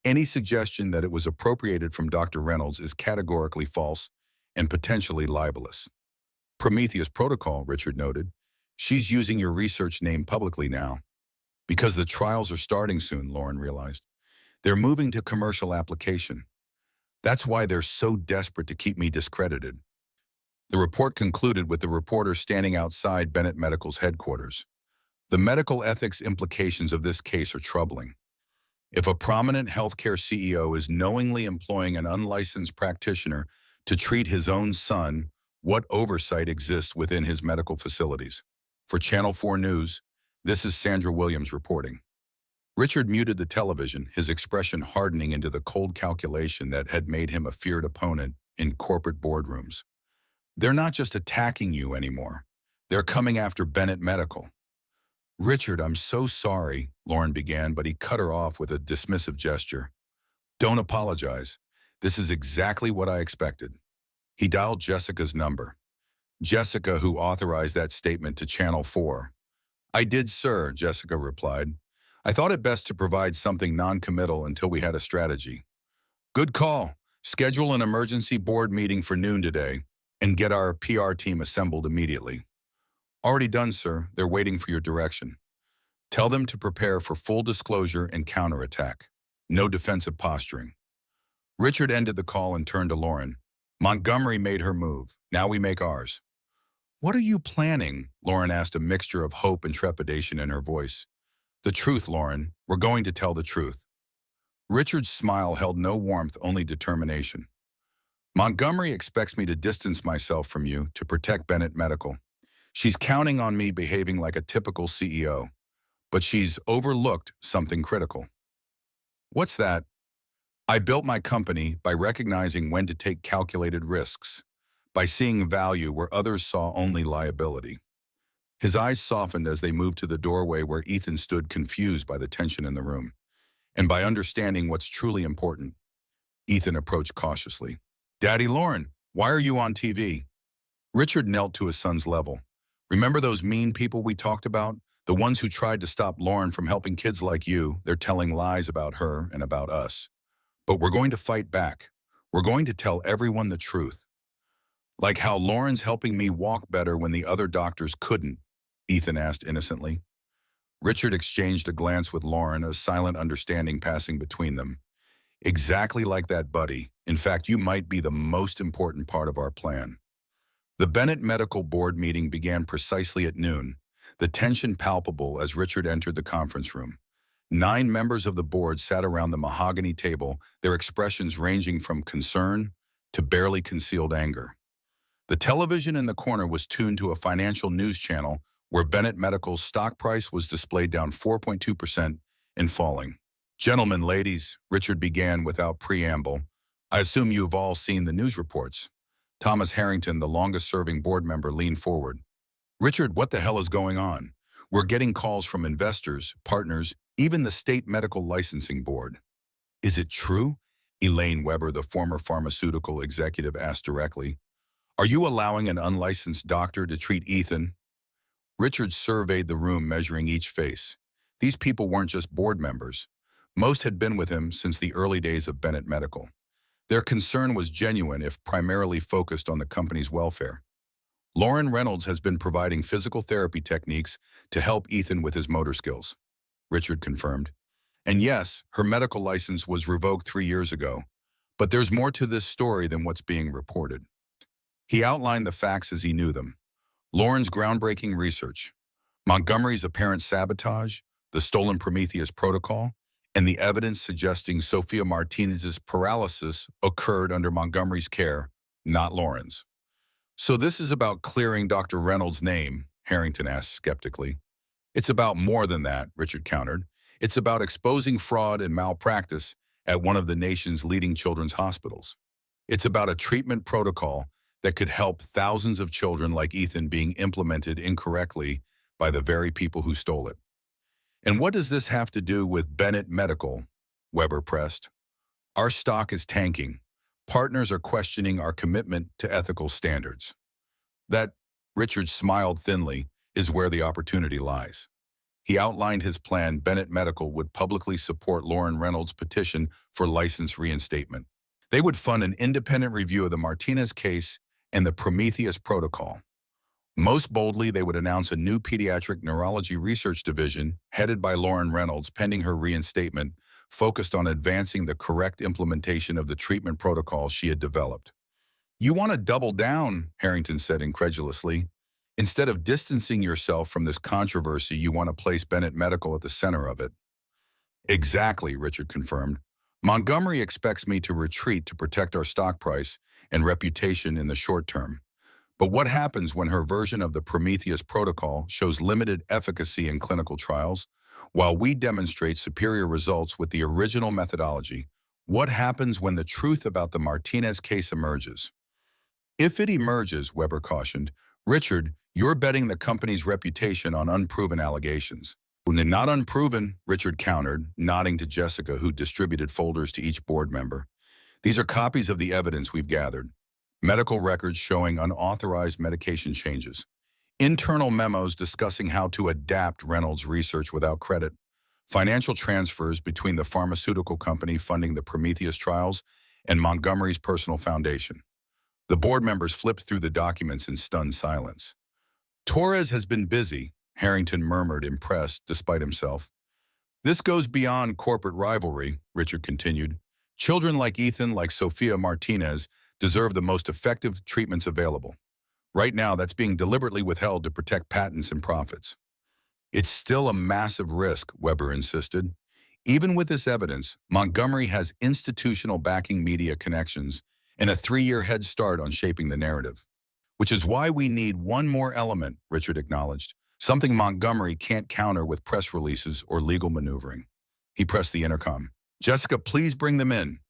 Any suggestion that it was appropriated from Dr. Reynolds is categorically false and potentially libelous." "Prometheus protocol," Richard noted. "She's using your research name publicly now." "Because the trials are starting soon," Lauren realized. "They're moving to commercial application. That's why they're so desperate to keep me discredited." The report concluded with the reporter standing outside Bennett Medical's headquarters. "The medical ethics implications of this case are troubling. If a prominent healthcare CEO is knowingly employing an unlicensed practitioner to treat his own son, what oversight exists within his medical facilities?" For Channel 4 News, this is Sandra Williams reporting. Richard muted the television, his expression hardening into the cold calculation that had made him a feared opponent in corporate boardrooms. "They're not just attacking you anymore. They're coming after Bennett Medical." "Richard, I'm so sorry," Lauren began, but he cut her off with a dismissive gesture. "Don't apologize. This is exactly what I expected." He dialed Jessica's number. Jessica, who authorized that statement to Channel 4. "I did, sir," Jessica replied. "I thought it best to provide something non-committal until we had a strategy." "Good call. Schedule an emergency board meeting for noon today and get our PR team assembled immediately." "Already done, sir. They're waiting for your direction." "Tell them to prepare for full disclosure and counterattack. No defensive posturing." Richard ended the call and turned to Lauren. "Montgomery made her move. Now we make ours." "What are you planning?" Lauren asked, a mixture of hope and trepidation in her voice. "The truth, Lauren. We're going to tell the truth." Richard's smile held no warmth, only determination. "Montgomery expects me to distance myself from you to protect Bennett Medical. She's counting on me behaving like a typical CEO, but she's overlooked something critical." "What's that?" "I built my company by recognizing when to take calculated risks, by seeing value where others saw only liability." His eyes softened as they moved to the doorway where Ethan stood, confused by the tension in the room. "And by understanding what's truly important." Ethan approached cautiously. "Daddy Lauren, why are you on TV?" Richard knelt to his son's level. "Remember those mean people we talked about? The ones who tried to stop Lauren from helping kids like you, they're telling lies about her and about us. But we're going to fight back. We're going to tell everyone the truth. Like how Lauren's helping me walk better when the other doctors couldn't, Ethan asked innocently. Richard exchanged a glance with Lauren, a silent understanding passing between them. Exactly like that, buddy. In fact, you might be the most important part of our plan. The Bennett Medical Board meeting began precisely at noon, the tension palpable as Richard entered the conference room. 9 members of the board sat around the mahogany table, their expressions ranging from concern to barely concealed anger. The television in the corner was tuned to a financial news channel where Bennett Medical's stock price was displayed down 4.2% and falling. Gentlemen, ladies, Richard began without preamble. I assume you've all seen the news reports. Thomas Harrington, the longest-serving board member, leaned forward. Richard, what the hell is going on? We're getting calls from investors, partners, even the state medical licensing board. Is it true? Elaine Weber, the former pharmaceutical executive, asked directly. Are you allowing an unlicensed doctor to treat Ethan? Richard surveyed the room, measuring each face. These people weren't just board members. Most had been with him since the early days of Bennett Medical. Their concern was genuine, if primarily focused on the company's welfare. Lauren Reynolds has been providing physical therapy techniques to help Ethan with his motor skills, Richard confirmed. And yes, her medical license was revoked 3 years ago. But there's more to this story than what's being reported. He outlined the facts as he knew them. Lauren's groundbreaking research, Montgomery's apparent sabotage, the stolen Prometheus protocol, and the evidence suggesting Sophia Martinez's paralysis occurred under Montgomery's care, not Lauren's. So this is about clearing Dr. Reynolds' name, Harrington asked skeptically. It's about more than that, Richard countered. It's about exposing fraud and malpractice at one of the nation's leading children's hospitals. It's about a treatment protocol that could help thousands of children like Ethan being implemented incorrectly by the very people who stole it. And what does this have to do with Bennett Medical? Weber pressed. Our stock is tanking. Partners are questioning our commitment to ethical standards. That, Richard smiled thinly, is where the opportunity lies. He outlined his plan. Bennett Medical would publicly support Lauren Reynolds' petition for license reinstatement. They would fund an independent review of the Martinez case and the Prometheus protocol. Most boldly, they would announce a new pediatric neurology research division headed by Lauren Reynolds pending her reinstatement, focused on advancing the correct implementation of the treatment protocol she had developed. You want to double down, Harrington said incredulously. Instead of distancing yourself from this controversy, you want to place Bennett Medical at the center of it. Exactly, Richard confirmed. Montgomery expects me to retreat to protect our stock price and reputation in the short term. But what happens when her version of the Prometheus protocol shows limited efficacy in clinical trials, while we demonstrate superior results with the original methodology? What happens when the truth about the Martinez case emerges? If it emerges, Weber cautioned, Richard, you're betting the company's reputation on unproven allegations. Not unproven, Richard countered, nodding to Jessica, who distributed folders to each board member. These are copies of the evidence we've gathered. Medical records showing unauthorized medication changes. Internal memos discussing how to adapt Reynolds' research without credit. Financial transfers between the pharmaceutical company funding the Prometheus trials and Montgomery's personal foundation. The board members flipped through the documents in stunned silence. Torres has been busy, Harrington murmured, impressed despite himself. This goes beyond corporate rivalry, Richard continued. Children like Ethan, like Sophia Martinez, deserve the most effective treatments available. Right now, that's being deliberately withheld to protect patents and profits. It's still a massive risk, Weber insisted. Even with this evidence, Montgomery has institutional backing, media connections, and a 3-year head start on shaping the narrative. Which is why we need one more element, Richard acknowledged, something Montgomery can't counter with press releases or legal maneuvering. He pressed the intercom. Jessica, please bring them in.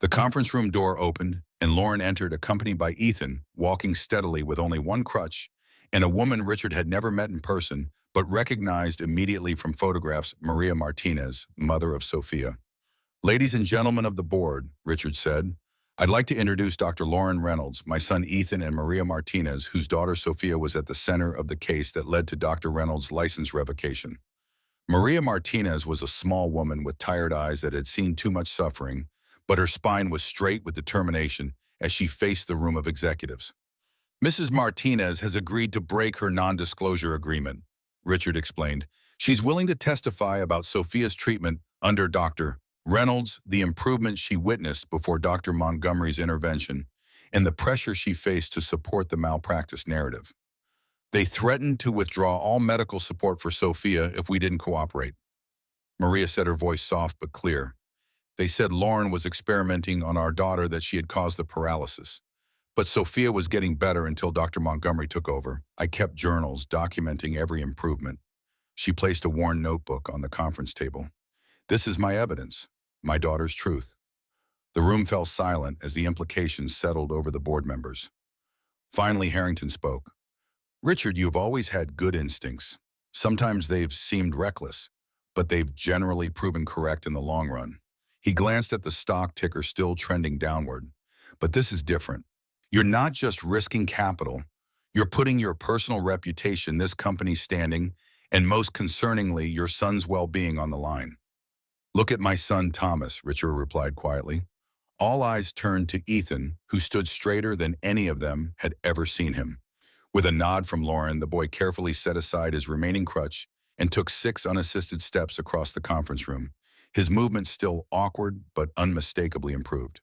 The conference room door opened, and Lauren entered, accompanied by Ethan, walking steadily with only one crutch, and a woman Richard had never met in person, but recognized immediately from photographs, Maria Martinez, mother of Sophia. Ladies and gentlemen of the board, Richard said, I'd like to introduce Dr. Lauren Reynolds, my son Ethan, and Maria Martinez, whose daughter Sophia was at the center of the case that led to Dr. Reynolds' license revocation. Maria Martinez was a small woman with tired eyes that had seen too much suffering, but her spine was straight with determination as she faced the room of executives. Mrs. Martinez has agreed to break her non-disclosure agreement, Richard explained. She's willing to testify about Sophia's treatment under Dr. Reynolds, the improvement she witnessed before Dr. Montgomery's intervention, and the pressure she faced to support the malpractice narrative. They threatened to withdraw all medical support for Sophia if we didn't cooperate. Maria said, her voice soft but clear. They said Lauren was experimenting on our daughter, that she had caused the paralysis. But Sophia was getting better until Dr. Montgomery took over. I kept journals documenting every improvement. She placed a worn notebook on the conference table. This is my evidence, my daughter's truth. The room fell silent as the implications settled over the board members. Finally, Harrington spoke. Richard, you've always had good instincts. Sometimes they've seemed reckless, but they've generally proven correct in the long run. He glanced at the stock ticker still trending downward. But this is different. You're not just risking capital. You're putting your personal reputation, this company's standing, and most concerningly, your son's well-being on the line. Look at my son, Thomas, Richard replied quietly. All eyes turned to Ethan, who stood straighter than any of them had ever seen him. With a nod from Lauren, the boy carefully set aside his remaining crutch and took 6 unassisted steps across the conference room, his movement still awkward but unmistakably improved.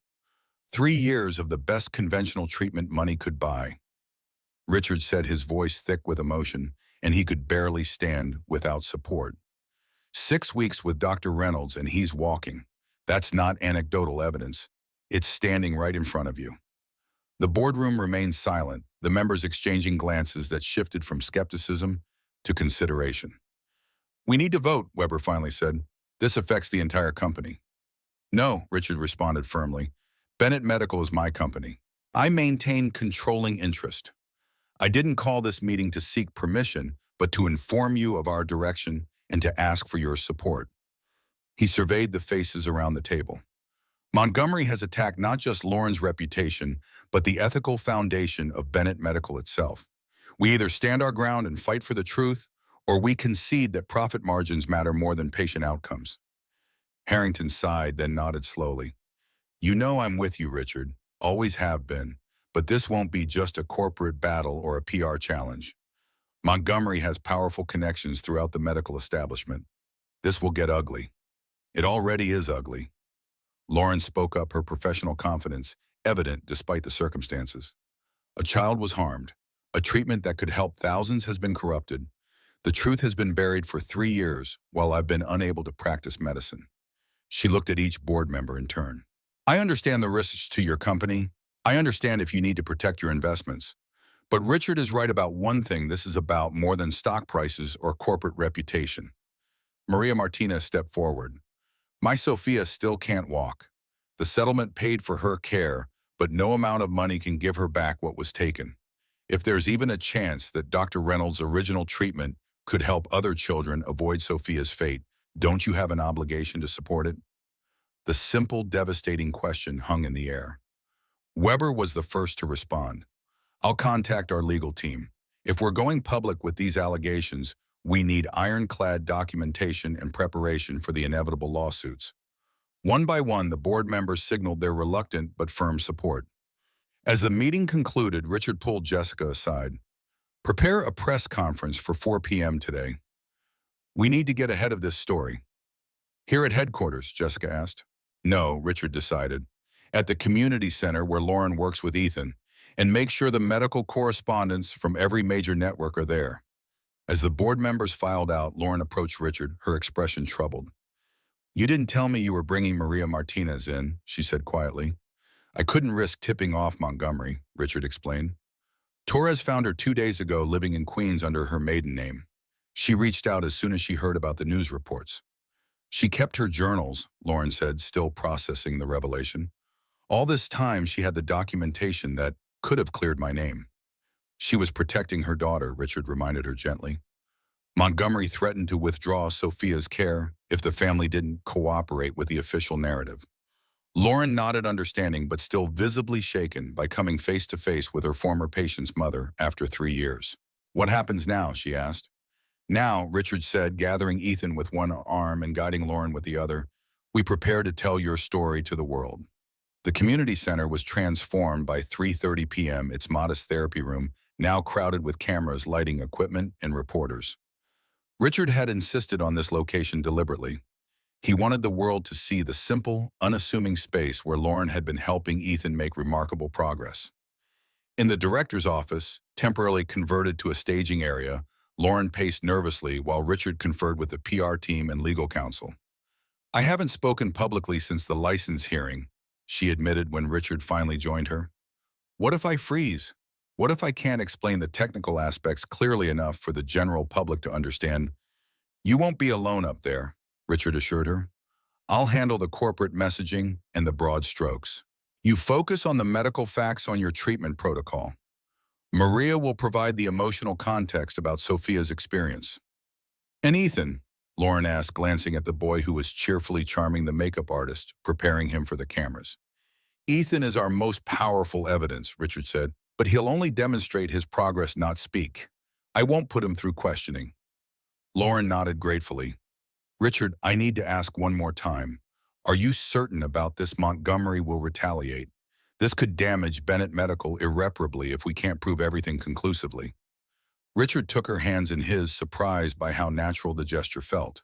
3 years of the best conventional treatment money could buy. Richard said, his voice thick with emotion, and he could barely stand without support. 6 weeks with Dr. Reynolds and he's walking. That's not anecdotal evidence. It's standing right in front of you. The boardroom remained silent, the members exchanging glances that shifted from skepticism to consideration. We need to vote, Weber finally said. This affects the entire company. No, Richard responded firmly. Bennett Medical is my company. I maintain controlling interest. I didn't call this meeting to seek permission, but to inform you of our direction and to ask for your support. He surveyed the faces around the table. Montgomery has attacked not just Lauren's reputation, but the ethical foundation of Bennett Medical itself. We either stand our ground and fight for the truth, or we concede that profit margins matter more than patient outcomes. Harrington sighed, then nodded slowly. You know I'm with you, Richard. Always have been. But this won't be just a corporate battle or a PR challenge. Montgomery has powerful connections throughout the medical establishment. This will get ugly. It already is ugly. Lauren spoke up, her professional confidence evident despite the circumstances. A child was harmed. A treatment that could help thousands has been corrupted. The truth has been buried for 3 years while I've been unable to practice medicine. She looked at each board member in turn. I understand the risks to your company. I understand if you need to protect your investments. But Richard is right about one thing. This is about more than stock prices or corporate reputation. Maria Martinez stepped forward. My Sophia still can't walk. The settlement paid for her care, but no amount of money can give her back what was taken. If there's even a chance that Dr. Reynolds' original treatment could help other children avoid Sophia's fate, don't you have an obligation to support it? The simple, devastating question hung in the air. Weber was the first to respond. I'll contact our legal team. If we're going public with these allegations, we need ironclad documentation and preparation for the inevitable lawsuits. One by one, the board members signaled their reluctant but firm support. As the meeting concluded, Richard pulled Jessica aside. Prepare a press conference for 4 p.m. today. We need to get ahead of this story. Here at headquarters, Jessica asked. No, Richard decided. At the community center where Lauren works with Ethan, and make sure the medical correspondents from every major network are there. As the board members filed out, Lauren approached Richard, her expression troubled. You didn't tell me you were bringing Maria Martinez in, she said quietly. I couldn't risk tipping off Montgomery, Richard explained. Torres found her 2 days ago living in Queens under her maiden name. She reached out as soon as she heard about the news reports. She kept her journals, Lauren said, still processing the revelation. All this time, she had the documentation that could have cleared my name. She was protecting her daughter, Richard reminded her gently. Montgomery threatened to withdraw Sophia's care if the family didn't cooperate with the official narrative. Lauren nodded understanding but still visibly shaken by coming face to face with her former patient's mother after 3 years. "What happens now?" she asked. "Now," Richard said, gathering Ethan with one arm and guiding Lauren with the other, "we prepare to tell your story to the world." The community center was transformed by 3:30 p.m., its modest therapy room, now crowded with cameras, lighting equipment, and reporters. Richard had insisted on this location deliberately. He wanted the world to see the simple, unassuming space where Lauren had been helping Ethan make remarkable progress. In the director's office, temporarily converted to a staging area, Lauren paced nervously while Richard conferred with the PR team and legal counsel. "I haven't spoken publicly since the license hearing," she admitted when Richard finally joined her. "What if I freeze? What if I can't explain the technical aspects clearly enough for the general public to understand?" "You won't be alone up there," Richard assured her. "I'll handle the corporate messaging and the broad strokes. You focus on the medical facts on your treatment protocol. Maria will provide the emotional context about Sophia's experience." "And Ethan?" Lauren asked, glancing at the boy who was cheerfully charming the makeup artist, preparing him for the cameras. "Ethan is our most powerful evidence," Richard said, "but he'll only demonstrate his progress, not speak. I won't put him through questioning." Lauren nodded gratefully. "Richard, I need to ask one more time. Are you certain about this? Montgomery will retaliate. This could damage Bennett Medical irreparably if we can't prove everything conclusively." Richard took her hands in his, surprised by how natural the gesture felt.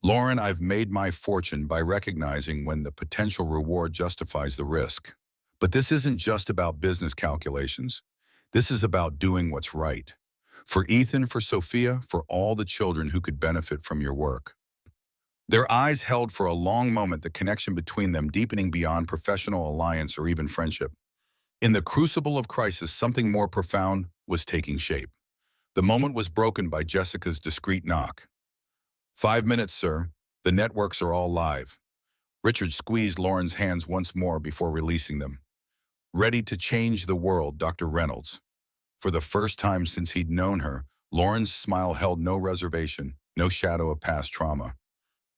"Lauren, I've made my fortune by recognizing when the potential reward justifies the risk. But this isn't just about business calculations. This is about doing what's right. For Ethan, for Sophia, for all the children who could benefit from your work." Their eyes held for a long moment, the connection between them deepening beyond professional alliance or even friendship. In the crucible of crisis, something more profound was taking shape. The moment was broken by Jessica's discreet knock. "5 minutes, sir. The networks are all live." Richard squeezed Lauren's hands once more before releasing them. "Ready to change the world, Dr. Reynolds." For the first time since he'd known her, Lauren's smile held no reservation, no shadow of past trauma.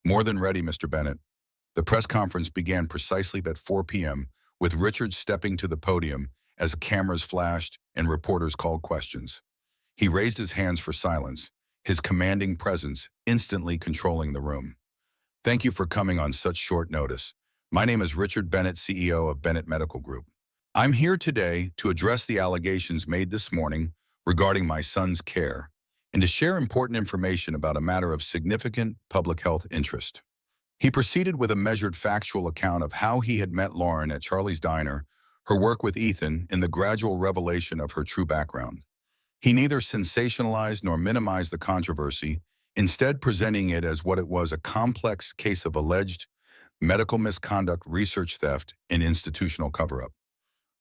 "More than ready, Mr. Bennett." The press conference began precisely at 4 p.m., with Richard stepping to the podium as cameras flashed and reporters called questions. He raised his hands for silence, his commanding presence instantly controlling the room. "Thank you for coming on such short notice. My name is Richard Bennett, CEO of Bennett Medical Group. I'm here today to address the allegations made this morning regarding my son's care and to share important information about a matter of significant public health interest." He proceeded with a measured factual account of how he had met Lauren at Charlie's Diner, her work with Ethan, and the gradual revelation of her true background. He neither sensationalized nor minimized the controversy, instead presenting it as what it was: a complex case of alleged medical misconduct, research theft, and institutional cover-up.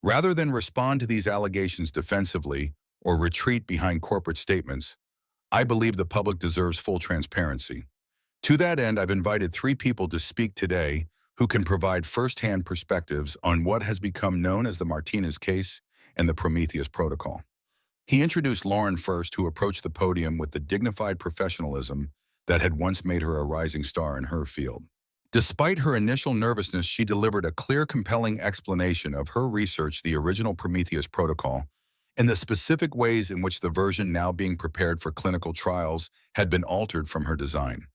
Rather than respond to these allegations defensively or retreat behind corporate statements, I believe the public deserves full transparency. To that end, I've invited 3 people to speak today who can provide firsthand perspectives on what has become known as the Martinez case and the Prometheus Protocol. He introduced Lauren first, who approached the podium with the dignified professionalism that had once made her a rising star in her field. Despite her initial nervousness, she delivered a clear, compelling explanation of her research, the original Prometheus Protocol, and the specific ways in which the version now being prepared for clinical trials had been altered from her design.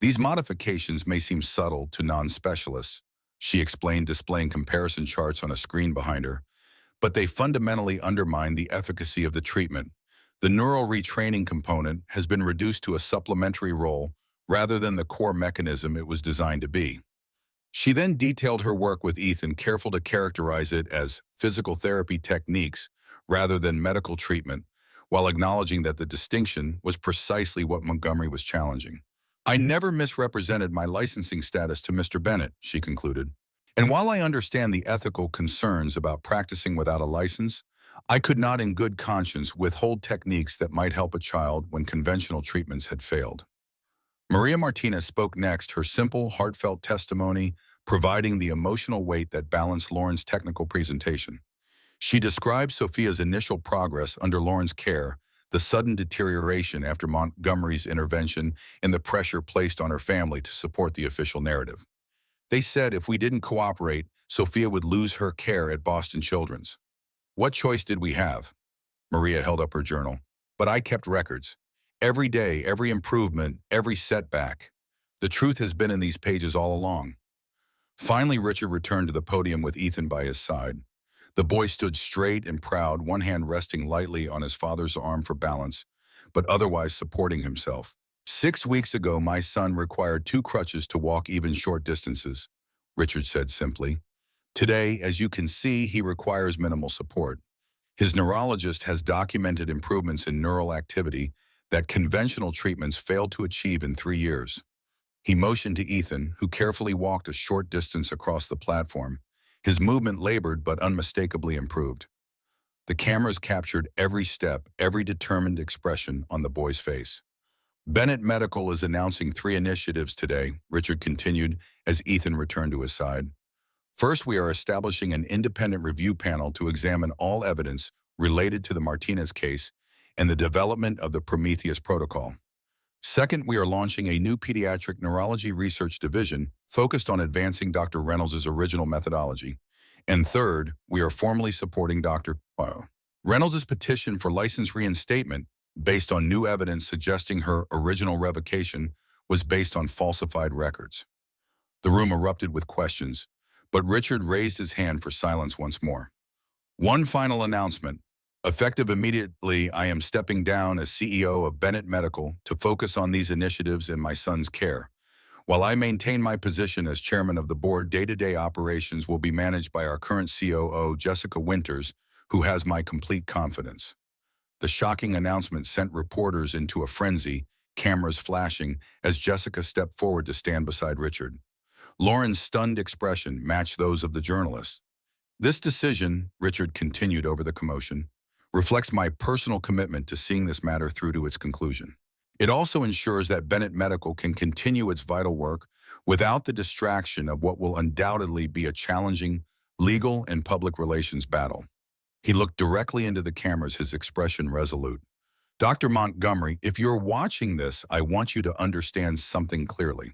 "These modifications may seem subtle to non-specialists," she explained, displaying comparison charts on a screen behind her, "but they fundamentally undermine the efficacy of the treatment. The neural retraining component has been reduced to a supplementary role rather than the core mechanism it was designed to be." She then detailed her work with Ethan, careful to characterize it as physical therapy techniques rather than medical treatment, while acknowledging that the distinction was precisely what Montgomery was challenging. "I never misrepresented my licensing status to Mr. Bennett," she concluded. "And while I understand the ethical concerns about practicing without a license, I could not in good conscience withhold techniques that might help a child when conventional treatments had failed." Maria Martinez spoke next, her simple, heartfelt testimony providing the emotional weight that balanced Lauren's technical presentation. She described Sophia's initial progress under Lauren's care, the sudden deterioration after Montgomery's intervention, and the pressure placed on her family to support the official narrative. They said if we didn't cooperate, Sophia would lose her care at Boston Children's. What choice did we have? Maria held up her journal. But I kept records. Every day, every improvement, every setback. The truth has been in these pages all along. Finally, Richard returned to the podium with Ethan by his side. The boy stood straight and proud, one hand resting lightly on his father's arm for balance, but otherwise supporting himself. 6 weeks ago, my son required 2 crutches to walk even short distances, Richard said simply. Today, as you can see, he requires minimal support. His neurologist has documented improvements in neural activity that conventional treatments failed to achieve in 3 years. He motioned to Ethan, who carefully walked a short distance across the platform. His movement labored but unmistakably improved. The cameras captured every step, every determined expression on the boy's face. Bennett Medical is announcing 3 initiatives today, Richard continued as Ethan returned to his side. First, we are establishing an independent review panel to examine all evidence related to the Martinez case and the development of the Prometheus protocol. Second, we are launching a new pediatric neurology research division focused on advancing Dr. Reynolds' original methodology. And third, we are formally supporting Dr. Reynolds' petition for license reinstatement based on new evidence suggesting her original revocation was based on falsified records. The room erupted with questions, but Richard raised his hand for silence once more. One final announcement. Effective immediately, I am stepping down as CEO of Bennett Medical to focus on these initiatives in my son's care. While I maintain my position as chairman of the board, day-to-day operations will be managed by our current COO, Jessica Winters, who has my complete confidence. The shocking announcement sent reporters into a frenzy, cameras flashing, as Jessica stepped forward to stand beside Richard. Lauren's stunned expression matched those of the journalists. This decision, Richard continued over the commotion, reflects my personal commitment to seeing this matter through to its conclusion. It also ensures that Bennett Medical can continue its vital work without the distraction of what will undoubtedly be a challenging legal and public relations battle. He looked directly into the cameras, his expression resolute. Dr. Montgomery, if you're watching this, I want you to understand something clearly.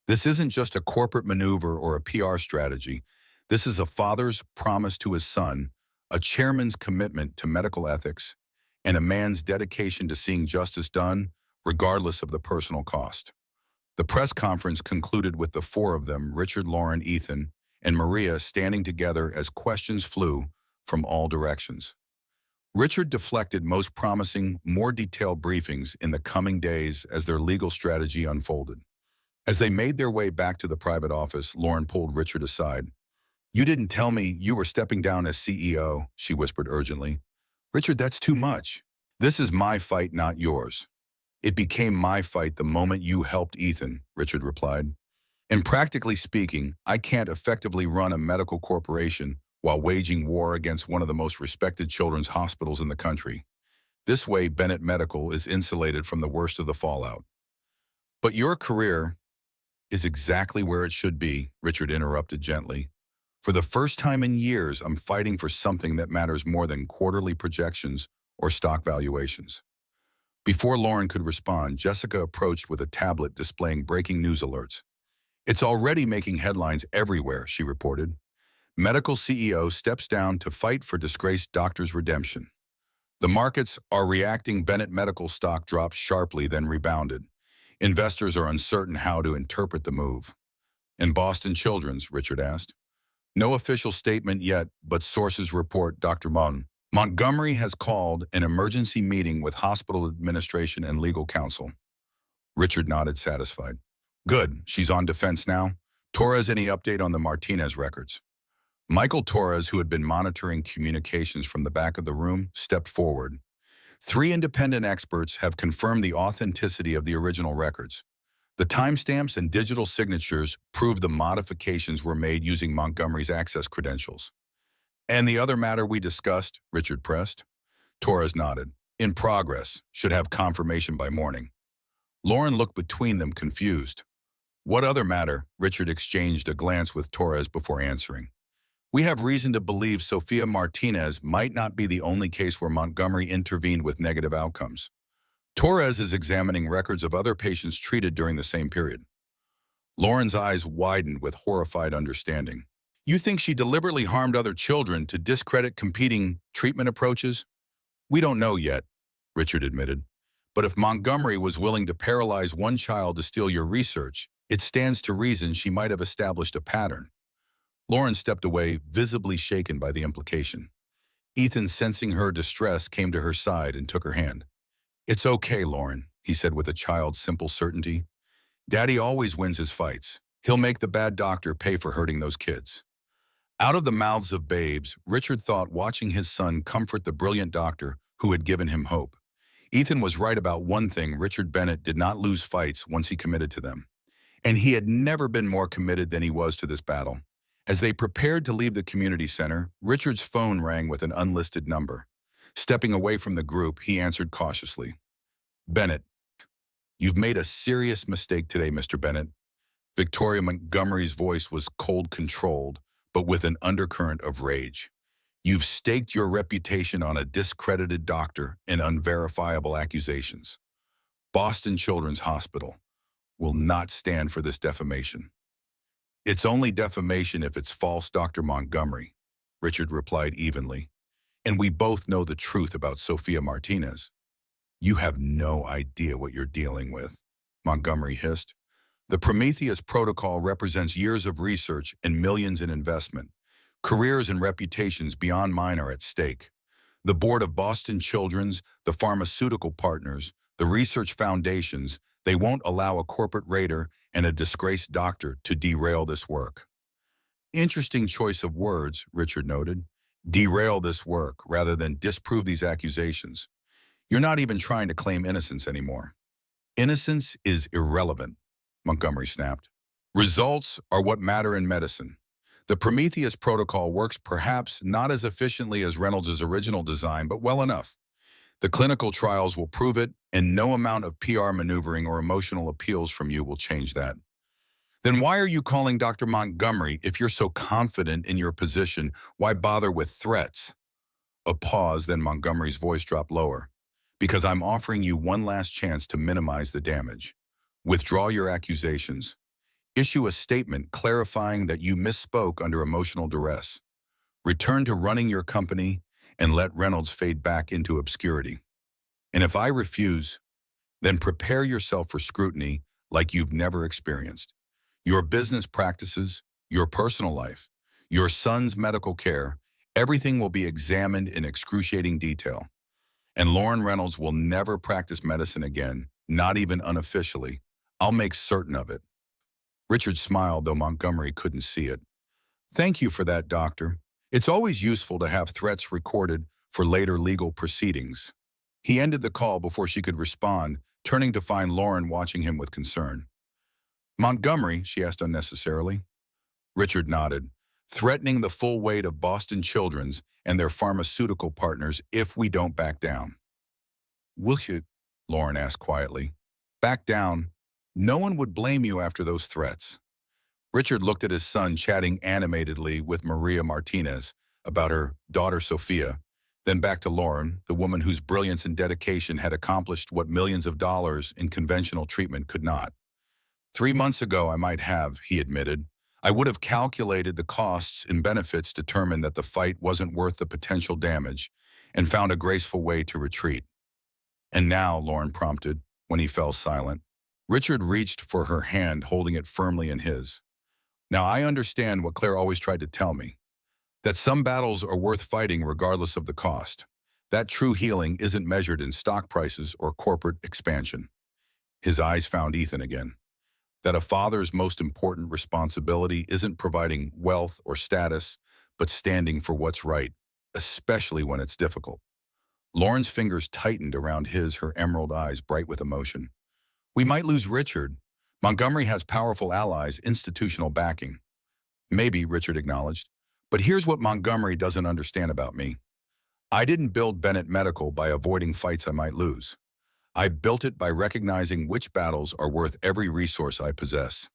This isn't just a corporate maneuver or a PR strategy. This is a father's promise to his son, a chairman's commitment to medical ethics, and a man's dedication to seeing justice done, regardless of the personal cost. The press conference concluded with the 4 of them, Richard, Lauren, Ethan, and Maria, standing together as questions flew from all directions. Richard deflected most promising, more detailed briefings in the coming days as their legal strategy unfolded. As they made their way back to the private office, Lauren pulled Richard aside. "You didn't tell me you were stepping down as CEO," she whispered urgently. "Richard, that's too much. This is my fight, not yours." "It became my fight the moment you helped Ethan," Richard replied. "And practically speaking, I can't effectively run a medical corporation while waging war against one of the most respected children's hospitals in the country. This way, Bennett Medical is insulated from the worst of the fallout." "But your career is exactly where it should be," Richard interrupted gently. "For the first time in years, I'm fighting for something that matters more than quarterly projections or stock valuations." Before Lauren could respond, Jessica approached with a tablet displaying breaking news alerts. "It's already making headlines everywhere," she reported. "Medical CEO steps down to fight for disgraced doctor's redemption." The markets are reacting. Bennett Medical stock dropped sharply, then rebounded. Investors are uncertain how to interpret the move. "And Boston Children's?" Richard asked. "No official statement yet, but sources report Dr. Montgomery has called an emergency meeting with hospital administration and legal counsel." Richard nodded, satisfied. "Good, she's on defense now. Torres, any update on the Martinez records?" Michael Torres, who had been monitoring communications from the back of the room, stepped forward. 3 independent experts have confirmed the authenticity of the original records. The timestamps and digital signatures prove the modifications were made using Montgomery's access credentials. "And the other matter we discussed?" Richard pressed. Torres nodded. "In progress. Should have confirmation by morning." Lauren looked between them, confused. "What other matter?" Richard exchanged a glance with Torres before answering. "We have reason to believe Sophia Martinez might not be the only case where Montgomery intervened with negative outcomes. Torres is examining records of other patients treated during the same period." Lauren's eyes widened with horrified understanding. You think she deliberately harmed other children to discredit competing treatment approaches? We don't know yet, Richard admitted. But if Montgomery was willing to paralyze one child to steal your research, it stands to reason she might have established a pattern. Lauren stepped away, visibly shaken by the implication. Ethan, sensing her distress, came to her side and took her hand. It's okay, Lauren, he said with a child's simple certainty. Daddy always wins his fights. He'll make the bad doctor pay for hurting those kids. Out of the mouths of babes, Richard thought, watching his son comfort the brilliant doctor who had given him hope. Ethan was right about one thing: Richard Bennett did not lose fights once he committed to them. And he had never been more committed than he was to this battle. As they prepared to leave the community center, Richard's phone rang with an unlisted number. Stepping away from the group, he answered cautiously. Bennett, you've made a serious mistake today, Mr. Bennett. Victoria Montgomery's voice was cold, controlled, but with an undercurrent of rage. You've staked your reputation on a discredited doctor and unverifiable accusations. Boston Children's Hospital will not stand for this defamation. It's only defamation if it's false, Dr. Montgomery, Richard replied evenly. And we both know the truth about Sophia Martinez. You have no idea what you're dealing with, Montgomery hissed. The Prometheus Protocol represents years of research and millions in investment. Careers and reputations beyond mine are at stake. The board of Boston Children's, the pharmaceutical partners, the research foundations, they won't allow a corporate raider and a disgraced doctor to derail this work. Interesting choice of words, Richard noted. Derail this work rather than disprove these accusations. You're not even trying to claim innocence anymore. Innocence is irrelevant, Montgomery snapped. Results are what matter in medicine. The Prometheus Protocol works perhaps not as efficiently as Reynolds' original design, but well enough. The clinical trials will prove it, and no amount of PR maneuvering or emotional appeals from you will change that. Then why are you calling Dr. Montgomery if you're so confident in your position? Why bother with threats? A pause, then Montgomery's voice dropped lower. Because I'm offering you one last chance to minimize the damage. Withdraw your accusations. Issue a statement clarifying that you misspoke under emotional duress. Return to running your company and let Reynolds fade back into obscurity. And if I refuse, then prepare yourself for scrutiny like you've never experienced. Your business practices, your personal life, your son's medical care, everything will be examined in excruciating detail. And Lauren Reynolds will never practice medicine again, not even unofficially. I'll make certain of it. Richard smiled, though Montgomery couldn't see it. Thank you for that, doctor. It's always useful to have threats recorded for later legal proceedings. He ended the call before she could respond, turning to find Lauren watching him with concern. Montgomery, she asked unnecessarily. Richard nodded, threatening the full weight of Boston Children's and their pharmaceutical partners if we don't back down. Will you? Lauren asked quietly. Back down? No one would blame you after those threats. Richard looked at his son chatting animatedly with Maria Martinez about her daughter Sophia, then back to Lauren, the woman whose brilliance and dedication had accomplished what millions of dollars in conventional treatment could not. 3 months ago, I might have, he admitted. I would have calculated the costs and benefits, determined that the fight wasn't worth the potential damage, and found a graceful way to retreat. And now, Lauren prompted, when he fell silent. Richard reached for her hand, holding it firmly in his. Now I understand what Claire always tried to tell me, that some battles are worth fighting regardless of the cost. That true healing isn't measured in stock prices or corporate expansion. His eyes found Ethan again. That a father's most important responsibility isn't providing wealth or status, but standing for what's right, especially when it's difficult. Lauren's fingers tightened around his, her emerald eyes bright with emotion. We might lose Richard. Montgomery has powerful allies, institutional backing. Maybe, Richard acknowledged. But here's what Montgomery doesn't understand about me. I didn't build Bennett Medical by avoiding fights I might lose. I built it by recognizing which battles are worth every resource I possess.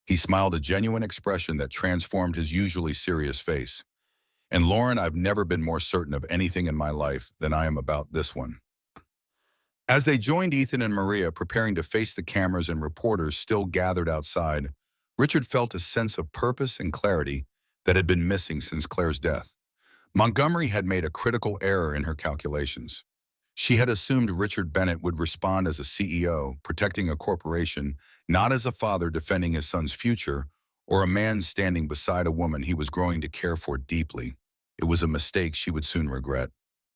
He smiled, a genuine expression that transformed his usually serious face. And Lauren, I've never been more certain of anything in my life than I am about this one. As they joined Ethan and Maria, preparing to face the cameras and reporters still gathered outside, Richard felt a sense of purpose and clarity that had been missing since Claire's death. Montgomery had made a critical error in her calculations. She had assumed Richard Bennett would respond as a CEO, protecting a corporation, not as a father defending his son's future, or a man standing beside a woman he was growing to care for deeply. It was a mistake she would soon regret.